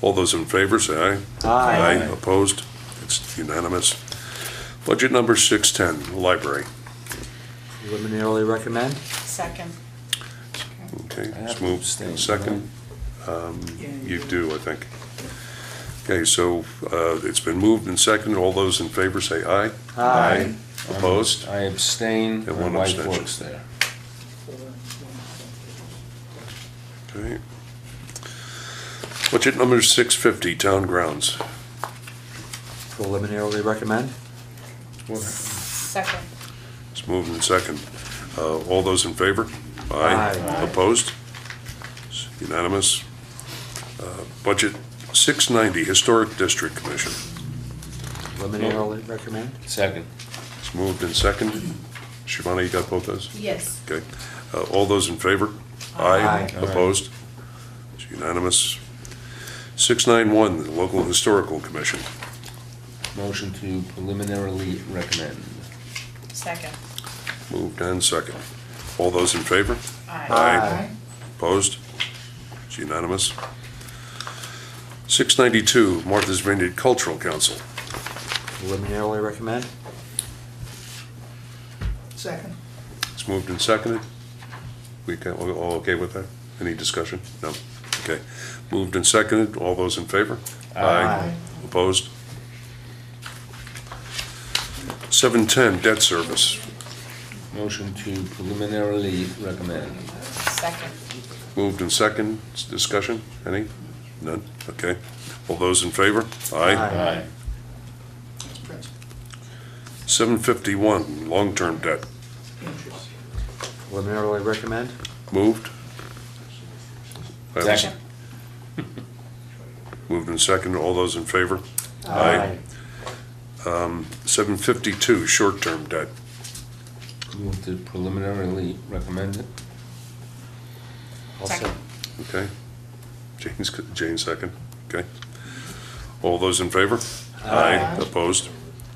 A: All those in favor, say aye.
H: Aye.
A: Opposed? It's unanimous. Budget number 610, Library.
H: Preliminarily recommend?
D: Second.
A: Okay,
F: I have
A: it's
F: to
A: moved
F: abstain,
A: in second. You do, I think. Okay, so it's been moved and seconded. All those in favor say aye.
H: Aye.
A: Opposed?
F: I abstain,
A: And
F: my
A: one
F: wife
A: abstention.
F: works there.
A: Okay. Budget number 650, Town Grounds.
H: Preliminarily recommend?
D: Second.
A: It's moved in second. All those in favor?
H: Aye.
A: Opposed? It's unanimous. Budget 690, Historic District Commission.
H: Preliminarily recommend?
F: Second.
A: It's moved in second. Shivani, you got both those?
C: Yes.
A: Okay. All those in favor?
H: Aye.
A: Opposed? It's unanimous. 691, the Local Historical Commission.
F: Motion to preliminarily recommend.
D: Second.
A: Moved and second. All those in favor?
H: Aye.
A: Opposed? It's unanimous. 692, Martha's Vineyard Cultural Council.
H: Preliminarily recommend?
E: Second.
A: It's moved and seconded. We all okay with that? Any discussion? No? Okay. Moved and seconded. All those in favor?
H: Aye.
A: Opposed? 710, Debt Service.
F: Motion to preliminarily recommend.
D: Second.
A: Moved and second. Discussion? Any? None? Okay. All those in favor? Aye.
H: Aye.
E: That's principal.
A: 751, Long-Term Debt.
E: Interest.
H: Preliminarily recommend?
A: Moved?
F: Second.
A: Moved and second. All those in favor? 752, Short-Term Debt.
F: Move to preliminarily recommend it.
H: I'll
D: Second.
A: Okay. Jane second. Okay. All those in favor?
H: Aye.
A: Opposed?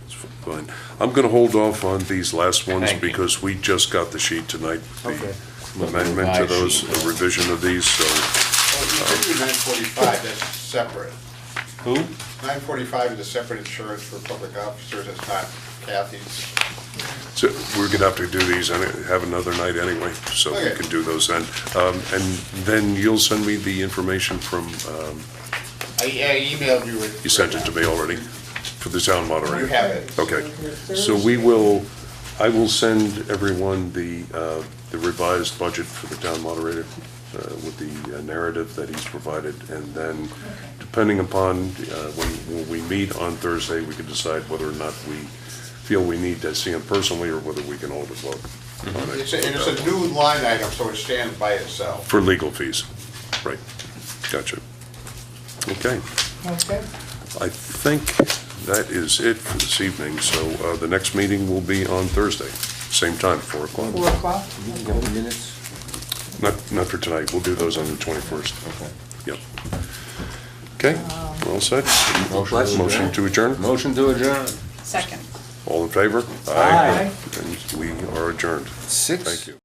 A: It's fine. I'm going to hold off on these last ones
F: Thank you.
A: because we just got the sheet tonight.
H: Okay.
A: The amendment to those, a revision of these, so.
G: Oh, you did do 945, that's separate.
F: Who?
G: 945 is a separate insurance for public officers, it's not Kathy's.
A: So we're gonna have to do these and have another night anyway, so we
G: Okay.
A: can do those then. And then you'll send me the information from,
G: I emailed you with.
A: you sent it to me already, for the town moderator.
G: You have it.
A: Okay, so I will send everyone the revised budget for the town moderator with the narrative that he's provided, and then depending upon when we meet on Thursday, we can decide whether or not we feel we need to see him personally or whether we can hold a vote on it.
G: And it's a new line item, so it stands by itself.
A: For legal fees, right, gotcha. Okay,
E: Okay.
A: I think that is it for this evening, so the next meeting will be on Thursday, same time, 4 o'clock.
E: 4 o'clock?
F: You can get the minutes?
A: Not for tonight, we'll do those on the 21st.
F: Okay.
A: Yep. Okay, all set? Motion to adjourn?
F: Motion to adjourn.
D: Second.
A: All in favor?
H: Aye.
A: And we are adjourned.
F: Six.
A: Thank you.